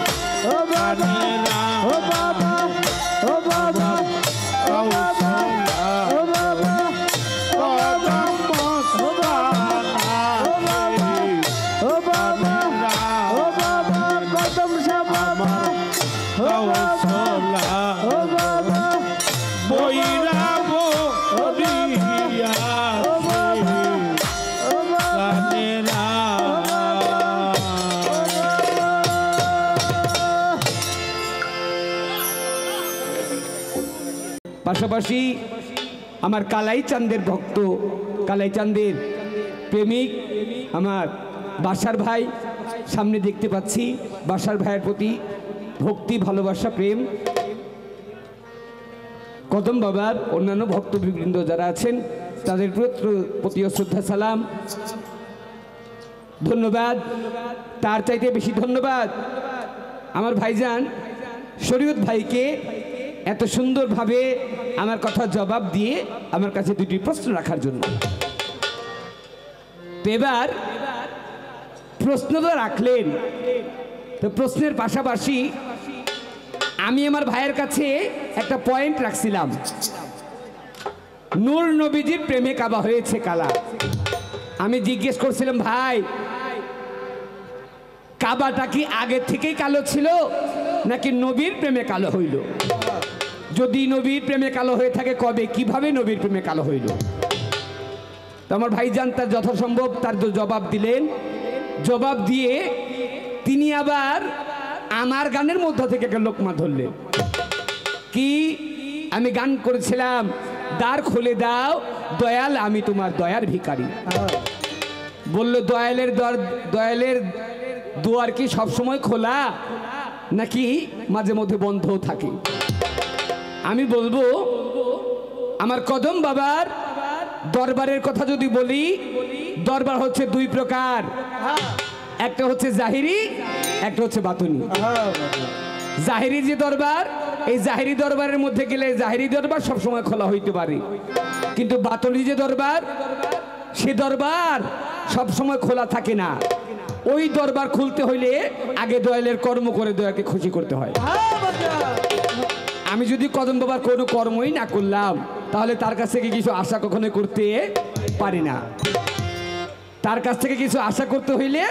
পাশাপাশি আমার কালাই চাঁদের ভক্ত কালাই চাঁদের প্রেমিক আমার বাসার ভাই সামনে দেখতে পাচ্ছি বাসার ভাইয়ের প্রতি ভক্তি ভালোবাসা প্রেম কদম বাবার অন্যান্য ভক্তবৃন্দ যারা আছেন তাদের প্রতি শ্রদ্ধা সালাম ধন্যবাদ তার চাইতে বেশি ধন্যবাদ আমার ভাইজান শরীয়ত ভাইকে এত সুন্দরভাবে আমার কথা জবাব দিয়ে আমার কাছে দুটি প্রশ্ন রাখার জন্য তো এবার প্রশ্ন তো রাখলেন তো প্রশ্নের পাশাপাশি আমি আমার ভাইয়ের কাছে একটা পয়েন্ট রাখছিলাম নূর নবীজির প্রেমে কাবা হয়েছে কালা আমি জিজ্ঞেস করছিলাম ভাই কাবাটা কি আগে থেকেই কালো ছিল নাকি নবীর প্রেমে কালো হইল যদি নবীর প্রেমে কালো হয়ে থাকে কবে কিভাবে নবীর প্রেমে কালো হইল তো আমার ভাইজান তার যথাসম্ভব তার জবাব দিলেন জবাব দিয়ে তিনি আবার আমার গানের মধ্য থেকে একটা লোকমা ধরলেন কি আমি গান করেছিলাম দ্বার খুলে দাও দয়াল আমি তোমার দয়ার ভিখারি বলল দয়ালের দুয়ার কি সবসময় খোলা নাকি মাঝে মধ্যে বন্ধ থাকে আমি বলবো আমার কদম বাবার দরবারের কথা যদি বলি দরবার হচ্ছে দুই প্রকার একটা হচ্ছে জাহিরি একটা হচ্ছে বাতুনি জাহিরি যে দরবার এই জাহিরি দরবারের মধ্যে গেলে জাহিরি দরবার সবসময় খোলা হইতে পারে কিন্তু বাতুনি যে দরবার সে দরবার সবসময় খোলা থাকে না ওই দরবার খুলতে হইলে আগে দয়ালের কর্ম করে দয়াকে খুশি করতে হয় আমি যদি কদম বাবার কোনো কর্মই না করলাম তাহলে তার কাছ থেকে কিছু আশা কখনোই করতে পারি না তার কাছ থেকে কিছু আশা করতে হইলে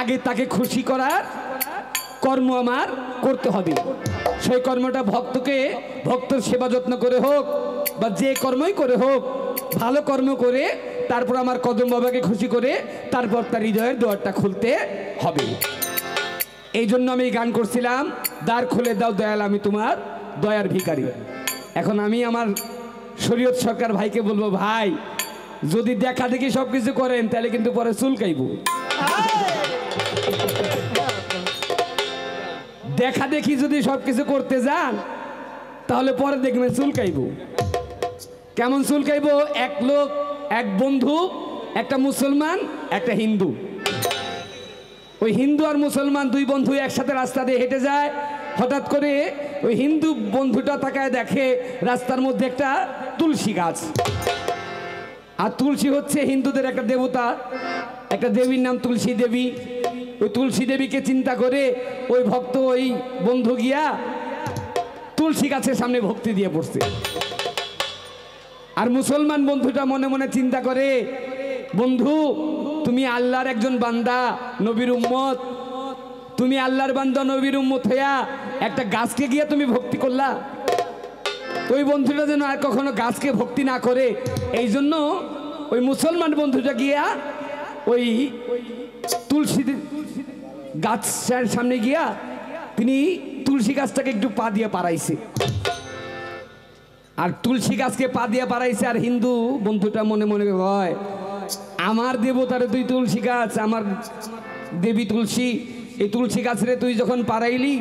আগে তাকে খুশি করার কর্ম আমার করতে হবে সেই কর্মটা ভক্তর সেবা যত্ন করে হোক বা যে কর্মই করে হোক ভালো কর্ম করে তারপর আমার কদম বাবাকে খুশি করে তারপর তার হৃদয়ের দুয়ারটা খুলতে হবে এই জন্য আমি গান করছিলাম দ্বার খুলে দাও দয়াল আমি তোমার দয়ার ভিখারি এখন আমি আমার শরীয়ত সরকার ভাইকে বলবো ভাই যদি দেখা দেখি সবকিছু করেন তাহলে কিন্তু পরে চুলকাইব দেখা দেখি যদি সবকিছু করতে যান তাহলে পরে দেখবেন চুলকাইব কেমন চুলকাইব এক বন্ধু একটা মুসলমান একটা হিন্দু ওই হিন্দু আর মুসলমান দুই বন্ধু একসাথে রাস্তা দিয়ে হেঁটে যায় হঠাৎ করে ওই হিন্দু বন্ধুটা তাকায় দেখে রাস্তার মধ্যে একটা তুলসী গাছ আর তুলসী হচ্ছে হিন্দুদের একটা দেবতা, একটা দেবীর নাম তুলসী দেবী। ওই তুলসী দেবীকে চিন্তা করে ওই ভক্ত ওই বন্ধু গিয়া তুলসী গাছের সামনে ভক্তি দিয়ে পড়ছে। আর মুসলমান বন্ধুটা মনে মনে চিন্তা করে, বন্ধু তুমি আল্লাহর একজন বান্দা, নবীর উম্মত, তুমি আল্লাহর বান্দা নবীর উম্মত হইয়া একটা গাছকে গিয়া তুমি ভক্তি করলা। ওই বন্ধুটা যেন আর কখনো গাছকে ভক্তি না করে, এই জন্য ওই মুসলমান বন্ধুটা গিয়া ওই তুলসী গাছের সামনে গিয়া তিনি তুলসী গাছটাকে একটু পা দিয়ে পাড়াইছে। আর তুলসী গাছকে পা দিয়ে পাড়াইছে। আর হিন্দু বন্ধুটা মনে মনে হয়, আমার দেবতারে তুই তুলসী গাছ, আমার দেবী তুলসী, এই তুলসী গাছরে তুই যখন পাড়াইলি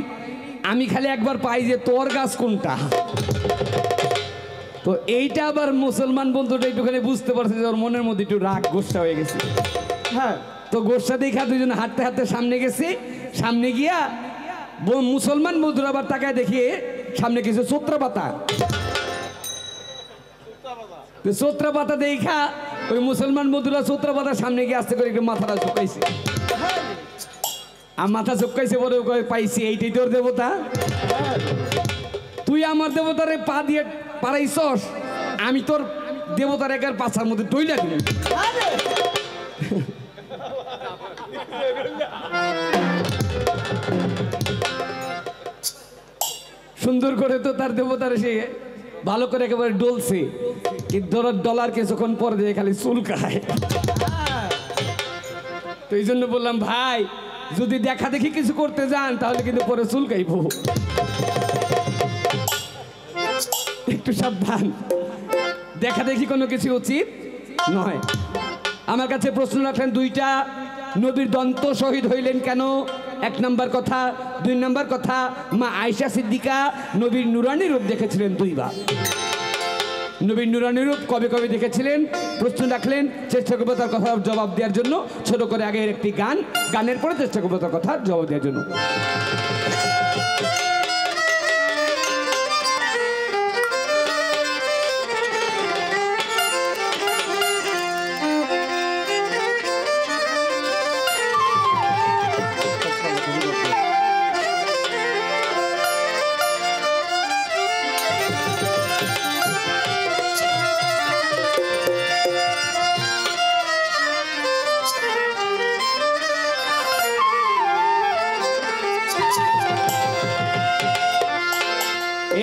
আমি খালি একবার পাই যে তোর গাছ কোনটা। তো এইটা আবার মুসলমান বন্ধুটা একটুখানি বুঝতে পারছে যে ওর মনের মধ্যে একটু রাগ গোসা হয়ে গেছে। হ্যাঁ, তো গোসা দেখা দুজন হাঁটতে হাঁটতে সামনে গেছে। সামনে গিয়া মুসলমান বন্ধুরা আবার তাকায় দেখিয়ে সামনে কিছু চোত্রা পাতা, চোত্রা পাতা দেখা ওই মুসলমান বন্ধুরা চোত্রা পাতার সামনে গিয়ে আস্তে করে একটু মাথাটা ঝুঁকাইছে। আর মাথা ঝুঁকাইছে বলে পাইছি এইটাই তোর দেবতা, তুই আমার দেবতারে পা দিয়ে পারাইছস, আমি তোর দেবতার একার পাছার মধ্যে টইলা দিই। সুন্দর করে তো তার দেবতার সে ভালো করে একেবারে ডলছে, কিন্তু ডলার কিছুক্ষণ পরে দিয়ে খালি চুলকায়। তো এই জন্য বললাম ভাই, যদি দেখা দেখি কিছু করতে যান তাহলে কিন্তু পরে চুলকাইব, একটু সাবধান। দেখা দেখি কোনো কিছু উচিত নয়। আমার কাছে প্রশ্ন রাখলেন দুইটা, নবীর দন্ত শহীদ হইলেন কেন? এক নম্বর কথা। দুই নম্বর কথা, মা আয়েশা সিদ্দিকা নবীর নুরানি রূপ দেখেছিলেন দুইবার। নবীর নুরানি রূপ কবে কবে দেখেছিলেন প্রশ্ন রাখলেন। চেষ্টা করবো তার কথা জবাব দেওয়ার জন্য। ছোট করে আগে একটি গান, গানের পরে চেষ্টা করবো তার কথা জবাব দেওয়ার জন্য।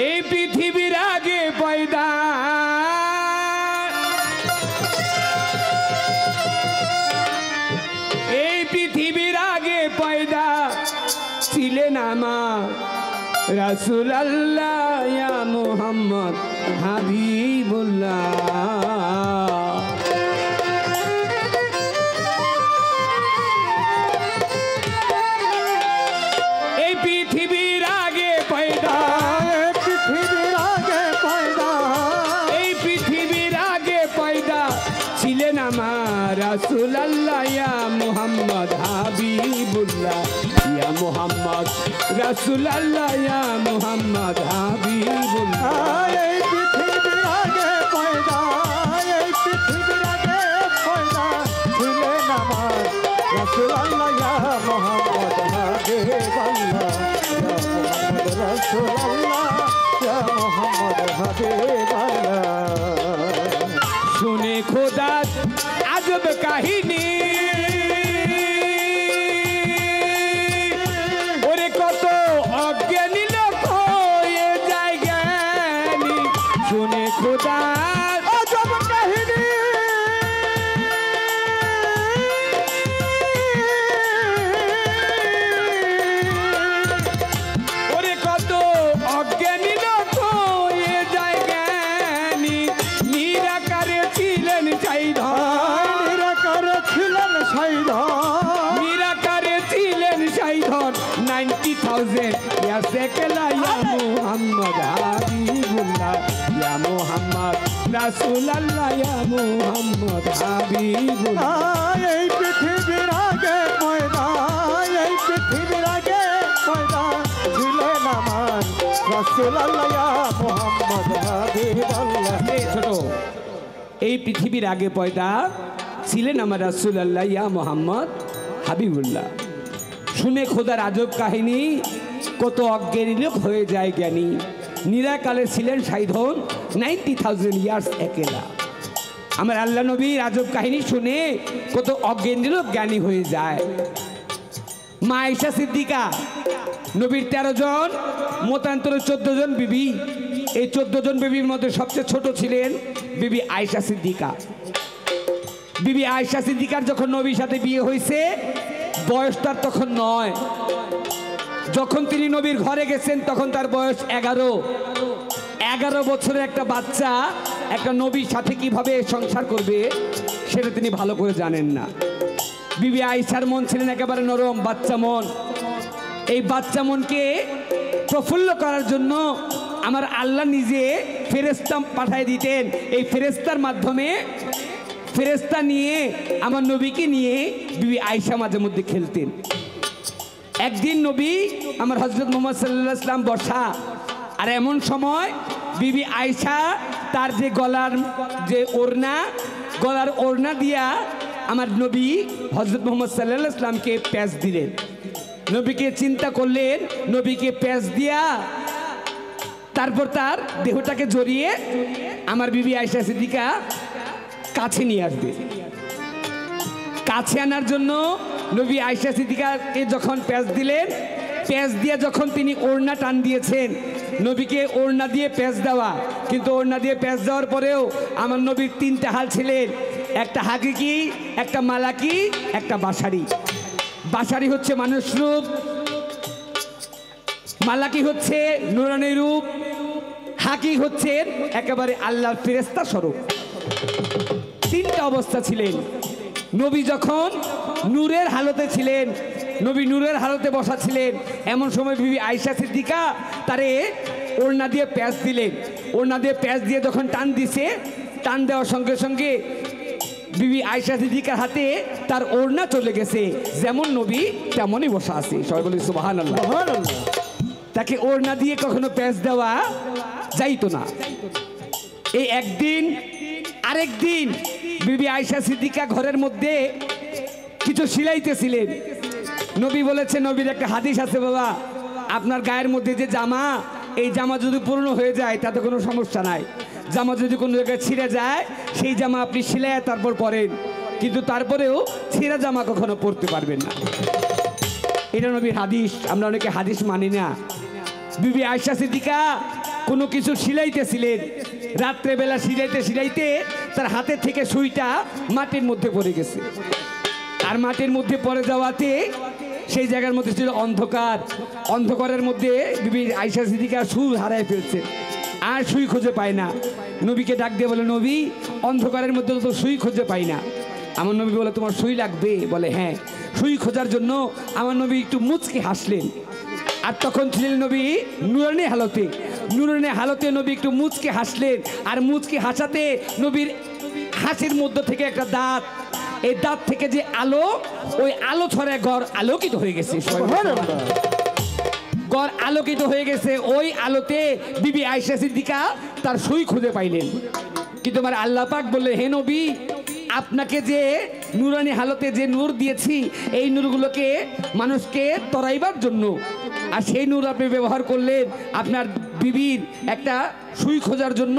এই পৃথিবীর আগে পয়দা, এই পৃথিবীর আগে পয়দা ছিলেন আমার রাসূল আল্লাহ ইয়া মুহাম্মদ হাবিবুল্লাহ। এই পৃথিবীর আগে পয়দা, পৃথিবীর আগে পয়দা, এই পৃথিবীর আগে পয়দা ছিলেন আমার রাসূল আল্লাহ ইয়া মুহাম্মদ হাবিবুল্লাহ, ইয়া মুহাম্মদ রাসূল আল্লাহ ইয়া মুহাম্মদ হাবিবুল্লাহ। এই পৃথিবীর আগে পয়দা, এই পৃথিবীর আগে পয়দা ছিলেন আমার রাসূল আল্লাহ ইয়া মুহাম্মদ হাবিবাল্লাহ, ইয়া মুহাম্মদ রাসূল আল্লাহ ইয়া মুহাম্মদ হাবিবাল্লাহ। শুনে খোদা আজব কাহিনী, ওরে কত অজ্ঞানী লোক হয়ে যায় জ্ঞানী। শুনে খোদা আজব কাহিনী, ওরে কত অজ্ঞানী লোক হয়ে যায় জ্ঞানী। নিরাকারে ছিলেন সাইধন, নিরাকারে ছিলেন সাইধন, নিরাকারে ছিলেন সাইধন। 90,000 ইয়া সেকেলা ইয়া মুহাম্মদ হাবিবুল্লাহ, ইয়া মুহাম্মদ রাসূলুল্লাহ, ইয়া মুহাম্মদ হাবিবুল্লাহ। এই পৃথিবীর আগে পয়দা, এই পৃথিবীর আগে পয়দা ছিলেন আমার রাসূল আল্লাহ ইয়া মুহাম্মদ হাবিবাল্লাহ। এই ছোট এই পৃথিবীর আগে পয়দা ছিলেন আমার রাসূলুল্লাহ ইয়া মোহাম্মদ হাবিবুল্লাহ। শুনে খোদার আজব কাহিনী, কত অজ্ঞানী লোক হয়ে যায় জ্ঞানী। নিরাকালে ছিলেন সাইধন 90,000 ইয়ার্স একেলা। আমার আল্লাহ নবীর আজব কাহিনী শুনে কত অজ্ঞানী লোক জ্ঞানী হয়ে যায়। মা আয়েশা সিদ্দিকা, নবীর 13 জন, মতান্তরে 14 জন বিবি। এই 14 জন বিবির মধ্যে সবচেয়ে ছোট ছিলেন বিবি আয়েশা সিদ্দিকা। বিবি আয়েশা সিদ্দিকার যখন নবীর সাথে বিয়ে হয়েছে, বয়স তার তখন 9। যখন তিনি নবীর ঘরে গেছেন তখন তার বয়স 11 বছরের একটা বাচ্চা একটা নবীর সাথে কিভাবে সংসার করবে সেটা তিনি ভালো করে জানেন না। বিবি আয়েশার মন ছিলেন একেবারে নরম, বাচ্চা মন। এই বাচ্চা মনকে প্রফুল্ল করার জন্য আমার আল্লাহ নিজে ফেরেশতা পাঠায় দিতেন। এই ফেরেশতার মাধ্যমে ফেরেশতা নিয়ে আমার নবীকে নিয়ে বিবি আয়েশা মাঝে মধ্যে খেলতেন। একদিন নবী আমার হযরত মুহাম্মদ সাল্লাল্লাহু আলাইহি ওয়াসাল্লাম বসা, আর এমন সময় বিবি আয়েশা তার যে গলার যে ওড়না, গলার ওড়না দিয়া আমার নবী হযরত মুহাম্মদ সাল্লাল্লাহু আলাইহি ওয়াসাল্লামকে প্যাঁচ দিলেন। নবীকে চিন্তা করলেন, নবীকে প্যাঁচ দিয়া তারপর তার দেহটাকে জড়িয়ে আমার বিবি আয়েশা সিদ্দিকা কাছে নিয়ে আসবে। কাছে আনার জন্য নবী আয়েশা সিদ্দিকাকে যখন প্যাঁচ দিলেন, প্যাঁচ দিয়ে যখন তিনি ওড়না টান দিয়েছেন, নবীকে ওড়না দিয়ে প্যাঁচ দেওয়া, কিন্তু ওড়না দিয়ে প্যাঁচ দেওয়ার পরেও আমার নবীর 3টে হাল ছিলেন, একটা হাকিকি, একটা মালাকি, একটা বাসারি। বাসারি হচ্ছে মানুষ রূপ, মালাকি হচ্ছে নুরানি রূপ, হাকি হচ্ছে একেবারে আল্লাহর ফেরেশতা স্বরূপ। 3টা অবস্থা ছিলেন। নবী যখন নূরের হালতে ছিলেন, নবী নূরের হালতে বসা ছিলেন, এমন সময় বিবি আয়েশা সিদ্দিকা তারে ওড়না দিয়ে প্যাঁচ দিলেন। ওড়না দিয়ে প্যাঁচ দিয়ে যখন টান দিছে, টান দেওয়ার সঙ্গে সঙ্গে বিবি আয়েশা সিদ্দিকার হাতে তার ওড়না চলে গেছে, যেমন নবী তেমনই বসা আছে। সবাই বলি সুবহানাল্লাহ। তাকে ওড়না দিয়ে কখনো প্যাঁচ দেওয়া যাইতো না। এই একদিন আরেকদিন বিবি আয়েশা সিদ্দিকা ঘরের মধ্যে কিছু সিলাইতেছিলেন। নবী বলেছে, নবীর একটা হাদিস আছে, বাবা আপনার গায়ের মধ্যে যে জামা, এই জামা যদি পুরনো হয়ে যায় তাতে কোনো সমস্যা নাই। জামা যদি কোনো জায়গায় ছিঁড়ে যায়, সেই জামা আপনি সিলাই তারপর পরেন, কিন্তু তারপরেও ছিঁড়া জামা কখনো পরতে পারবেন না। এটা নবীর হাদিস। আমরা অনেকে হাদিস মানি না। বিবি আয়েশা সিদ্দিকা কোনো কিছু সিলাইতেছিলেন, রাত্রেবেলা সিলাইতে সিলাইতে তার হাতের থেকে সুইটা মাটির মধ্যে পড়ে গেছে। আর মাটির মধ্যে পড়ে যাওয়াতে সেই জায়গার মধ্যে ছিল অন্ধকার। অন্ধকারের মধ্যে বিবি আয়েশা সিদ্দিকা সুই হারায় ফেলছে, আর সুই খুঁজে পায় না। নবীকে ডাক দিয়ে বলে, নবী অন্ধকারের মধ্যে তো সুই খুঁজে পাই না। আমার নবী বলে, তোমার সুই লাগবে? বলে হ্যাঁ। সুই খোঁজার জন্য আমার নবী একটু মুচকে হাসলেন। আর তখন ছিলেন নবী নুরানি হালতে। নুরানি হালতে নবী একটু মুচকে হাসলেন, আর মুচকে হাসাতে নবীর হাসির মধ্য থেকে একটা দাঁত, এই দাঁত থেকে যে আলো, ওই আলো ছড়ে ঘর আলোকিত হয়ে গেছে। ঘর আলোকিত হয়ে গেছে। ওই আলোতে বিবি আয়েশা সিদ্দিকা তার সুই খুঁজে পাইলেন। কিন্তু আমার আল্লাহ পাক বললে, হে নবী, আপনাকে যে নুরানি হালতে যে নূর দিয়েছি, এই নূরগুলোকে মানুষকে তরাইবার জন্য, আর সেই নূর আপনি ব্যবহার করলেন আপনার বিবির একটা সুই খোঁজার জন্য।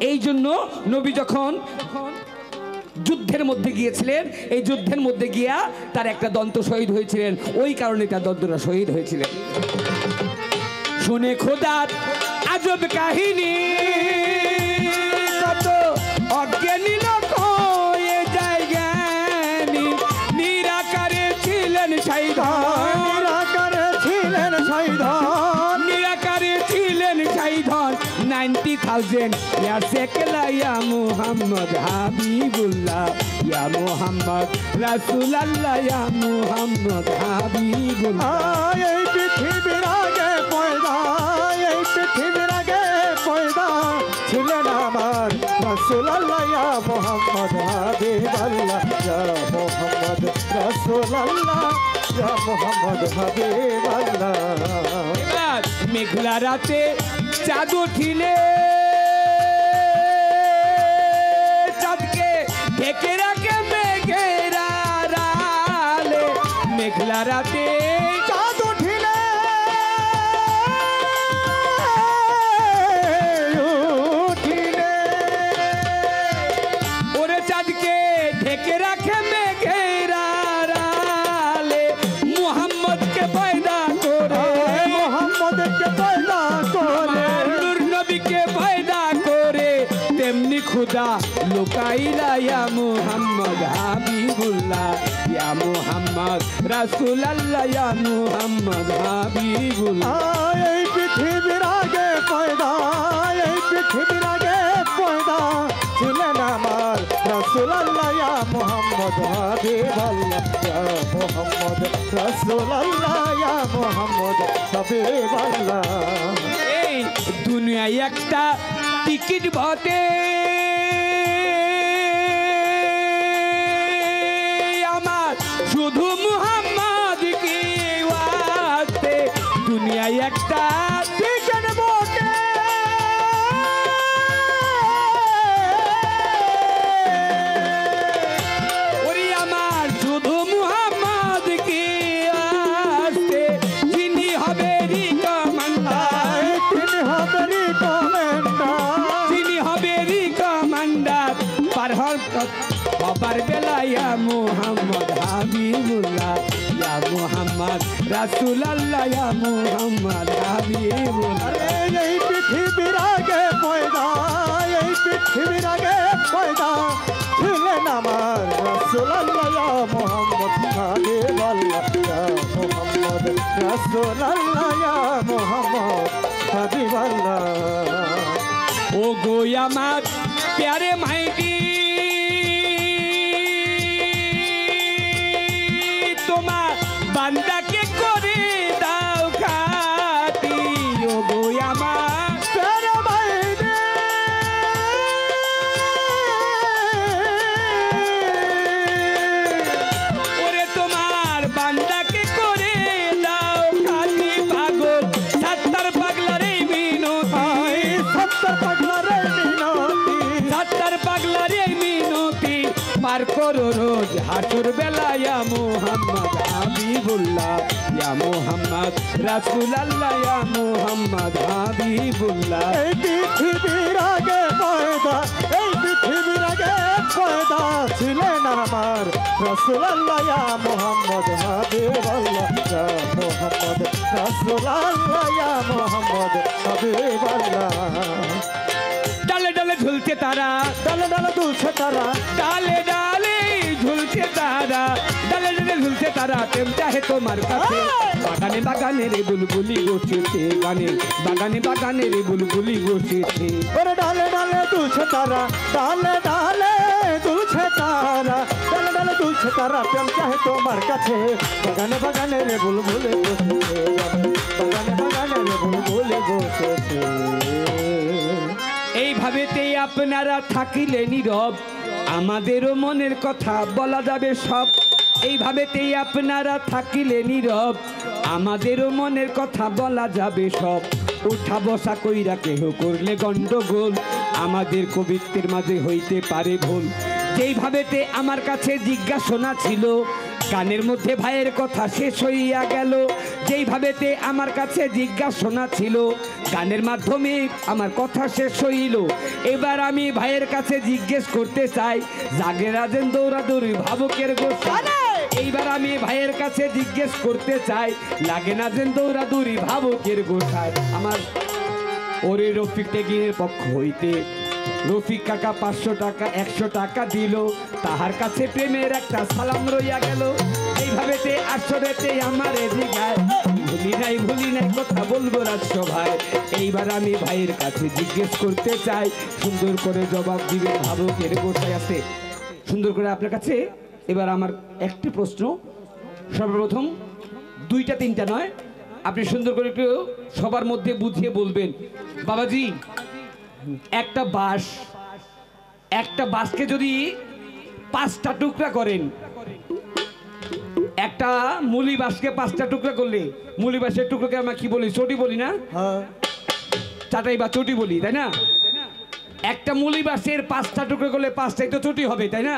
এই জন্য নবী যখন যুদ্ধের মধ্যে গিয়েছিলেন, এই যুদ্ধের মধ্যে গিয়া তার একটা দন্ত শহীদ হয়েছিলেন, ওই কারণে তার দন্তটা শহীদ হয়েছিলেন। শুনে খোদার আজব কাহিনী, কত অজ্ঞানী লোক হয়ে যায় জ্ঞানী। নিরাকারে ছিলেন সাইধন, নিরাকারে ছিলেন সাইধন, নিরাকারে ছিলেন সাইধন 90,000 ইয়ার্স একলা। ইয়া মুহাম্মদ হাবিবুল্লাহ, ইয়া মুহাম্মদ রাসূলুল্লাহ, ইয়া মুহাম্মদ হাবিবুল্লাহ। এই পৃথিবীর আগে পয়দা, এই পৃথিবীর আগে পয়দা ছিলেন আমার রাসূলুল্লাহ, ইয়া মুহাম্মদ হাবিবাল্লাহ, ইয়া মুহাম্মদ রাসূলুল্লাহ, ইয়া মুহাম্মদ হাবিবাল্লাহ। এবার মেঘলা রাতে চাঁদ উঠিলে, চাঁদ মেঘলা রাতে চাঁদ উঠিলে উঠিলে ওরে চাঁদকে ঢেকে রাখে মেঘের আড়ালে মুহাম্মদকে পয়দা করে মোহাম্মদকে পয়দা করে নূর নবীকে পয়দা করে তেমনি খুদা লুকাইলা ইয়া মুহাম্মদ হাবিবুল্লাহ ইয়া মুহাম্মদ রাসূলুল্লাহ ইয়া মুহাম্মদ হাবিবুল্লাহ এই পৃথিবীর আগে পয়দা এই পৃথিবীর আগে পয়দা ছিলেন আমার রাসূলুল্লাহ ইয়া মুহাম্মদ হাবিবাল্লাহ ইয়া মুহাম্মদ রাসূলুল্লাহ ইয়া মুহাম্মদ হাবিবাল্লাহ এই দুনিয়ায় একটা টিকিট বটে আমার শুধু মুহাম্মদ কি ওয়াস্তে দুনিয়ায় একটা টিকিট বটে ওরে আমার শুধু মুহাম্মদ কি ওয়াস্তে যিনি হবে রিকমান্ডার তিনি হবেন কমেন্ডার তিনি হবে রিকমান্ডার পার হবার বেলা ইয়া মুহাম্মদ হাবিবুল্লাহ ইয়া মুহাম্মদ রাসূলুল্লাহ ইয়া মুহাম্মদ হাবিবুল্লাহ এই পৃথিবীর আগে পয়দা এই পৃথিবীর আগে পয়দা ছিলেন আমার রাসূলুল্লাহ ইয়া মুহাম্মদ হাবিবাল্লাহ ইয়া মুহাম্মদ রাসূলুল্লাহ ইয়া মুহাম্মদ হাবিবাল্লাহ ও গো আমার প্যারে মাইটি তোমার বান্দাকে করে দাও খাতি ও গো আমার প্যারে মাইনে ওরে তোমার বান্দাকে করে দাও খাতি পাগল সাত্তার পাগলার এই মিনতি সত্তর পাগলার মিনতি সাত্তার পাগলার এই মিনতি পার করো রোজ হাসুর বেলা ইয়া মুহাম্মদ হাবিবুল্লাহ ইয়া মুহাম্মদ রাসূলুল্লাহ ইয়া মুহাম্মদ হাবিবুল্লাহ এই পৃথিবীর আগে পয়দা এই পৃথিবীর আগে পয়দা ছিলেন আমার রাসূলুল্লাহ ইয়া মুহাম্মদ হাবিবাল্লাহ ইয়া মুহাম্মদ রাসূলুল্লাহ ইয়া মুহাম্মদ হাবিবাল্লাহ ডালে ডালে ঝুলছে তারা ডালে ডালে দুলছে তারা ডালে ডালে ঝুলছে তারা ডালে ডালে ঝুলছে তারা প্রেম চাহে তোমার কাছে বাগানে বাগানে রে বুলবুলি বসেছে গানে বাগানে বাগানে রে বুলবুলি বসেছে ওরে ডালে ডালে দুলছে তারা ডালে ডালে দুলছে তারা ডালে ডালে দুলছে তারা প্রেম চাহে তোমার কাছে বাগানে বাগানে রে বুলবুলে বসেছে বাগানে বাগানে রে বুলবুলে বসেছে এইভাবেতেই আপনারা থাকিলে নীরব আমাদেরও মনের কথা বলা যাবে সব এইভাবেতেই আপনারা থাকিলে নীরব আমাদেরও মনের কথা বলা যাবে সব উঠা বসা কইরা কেহ করলে গন্ডগোল আমাদের কবিত্বের মাঝে হইতে পারে ভুল যেইভাবেতে আমার কাছে জিজ্ঞাসা ছিল গানের মধ্যে ভাইয়ের কথা শেষ হইয়া গেল যেইভাবেতে আমার কাছে জিজ্ঞাসা ছিল গানের মাধ্যমে আমার কথা শেষ হইল এবার আমি ভাইয়ের কাছে জিজ্ঞেস করতে চাই জাগে রাজেন দৌড়াদৌড়ি ভাবুকের গোসা এইবার আমি ভাইয়ের কাছে জিজ্ঞেস করতে চাই লাগে না যেন দৌড়াদৌড়ি ভাবুকের গোসায় আমার ওরে রফিক টেগিনের পক্ষ হইতে রফিক কাকা 500 টাকা 100 টাকা দিল তাহার কাছে প্রেমের একটা সালাম রইয়া গেল এইভাবেতে আসরেতে আমার জিগায় ভুলি নাই কথা বলবো রাজসভায় এইবার আমি ভাইয়ের কাছে জিজ্ঞেস করতে চাই সুন্দর করে জবাব দিবে ভাবুকের গোসায় আছে সুন্দর করে আপনার কাছে এবার আমার একটি প্রশ্ন সর্বপ্রথম 2টা 3টা নয় আপনি সুন্দর করে একটু সবার মধ্যে বুঝিয়ে বলবেন বাবাজি একটা বাঁশকে যদি 5টা টুকরা করেন একটা মুলি বাঁশকে 5টা টুকরা করলে মুলি বাঁশের টুকরাকে আমরা কি বলি চটি বলি না চাটাই বা চটি বলি তাই না একটা মুলি বাঁশের 5টা টুকরা করলে 5টাই তো চটি হবে তাই না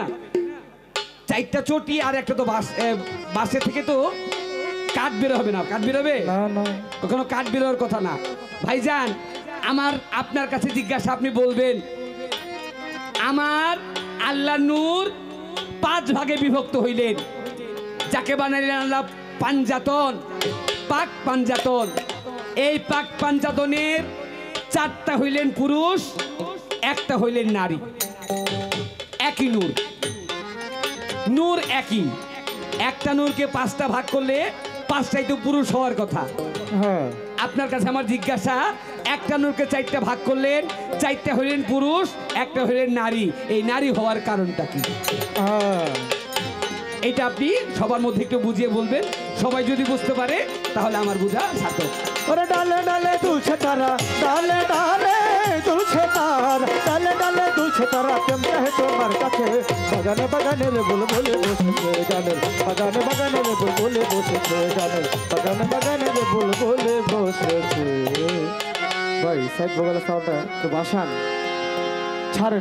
4টা চটি আর একটা তো বাঁশের থেকে তো কাঠ বের হবে না, কাঠ বেরোবে না না কখনো কাঠ বেরোর কথা না। ভাইজান আমার আপনার কাছে জিজ্ঞাসা, আপনি বলবেন আমার আল্লাহ নূর 5 ভাগে বিভক্ত হইলেন, যাকে বানাইলেন আল্লাহ পাঞ্জাতন, পাক পাঞ্জাতন। এই পাক পাঞ্জাতনের 4টা হইলেন পুরুষ, 1টা হইলেন নারী। একই নূর, নূর একই। একটা নূরকে 5টা ভাগ করলে 5টাই তো পুরুষ হওয়ার কথা। হ্যাঁ আপনার কাছে আমার জিজ্ঞাসা, একটা নূরকে 4টা ভাগ করলেন, 4টা হইলেন পুরুষ, 1টা হইলেন নারী। এই নারী হওয়ার কারণটা কি? হ্যাঁ এটা আপনি সবার মধ্যে একটু বুঝিয়ে বলবেন। সবাই যদি বুঝতে পারে তাহলে আমার বোঝা সার্থক। ওরে ডালে ডালে দুলছে তারা, ডালে ডালে দুলছে তারা, ডালে ডালে দুলছে তারা, প্রেম চাহে তোমার কাছে। বাগানে বাগানে রে বুলবুলি বসেছে গানের, বাগানে বাগানে রে বুলবুলি বসেছে গানের, বাগানে বাগানে রে বুলবুলি বসেছে। ভাই সাইড বগলের সাউন্ডটা তো বাসান ছাড়েন।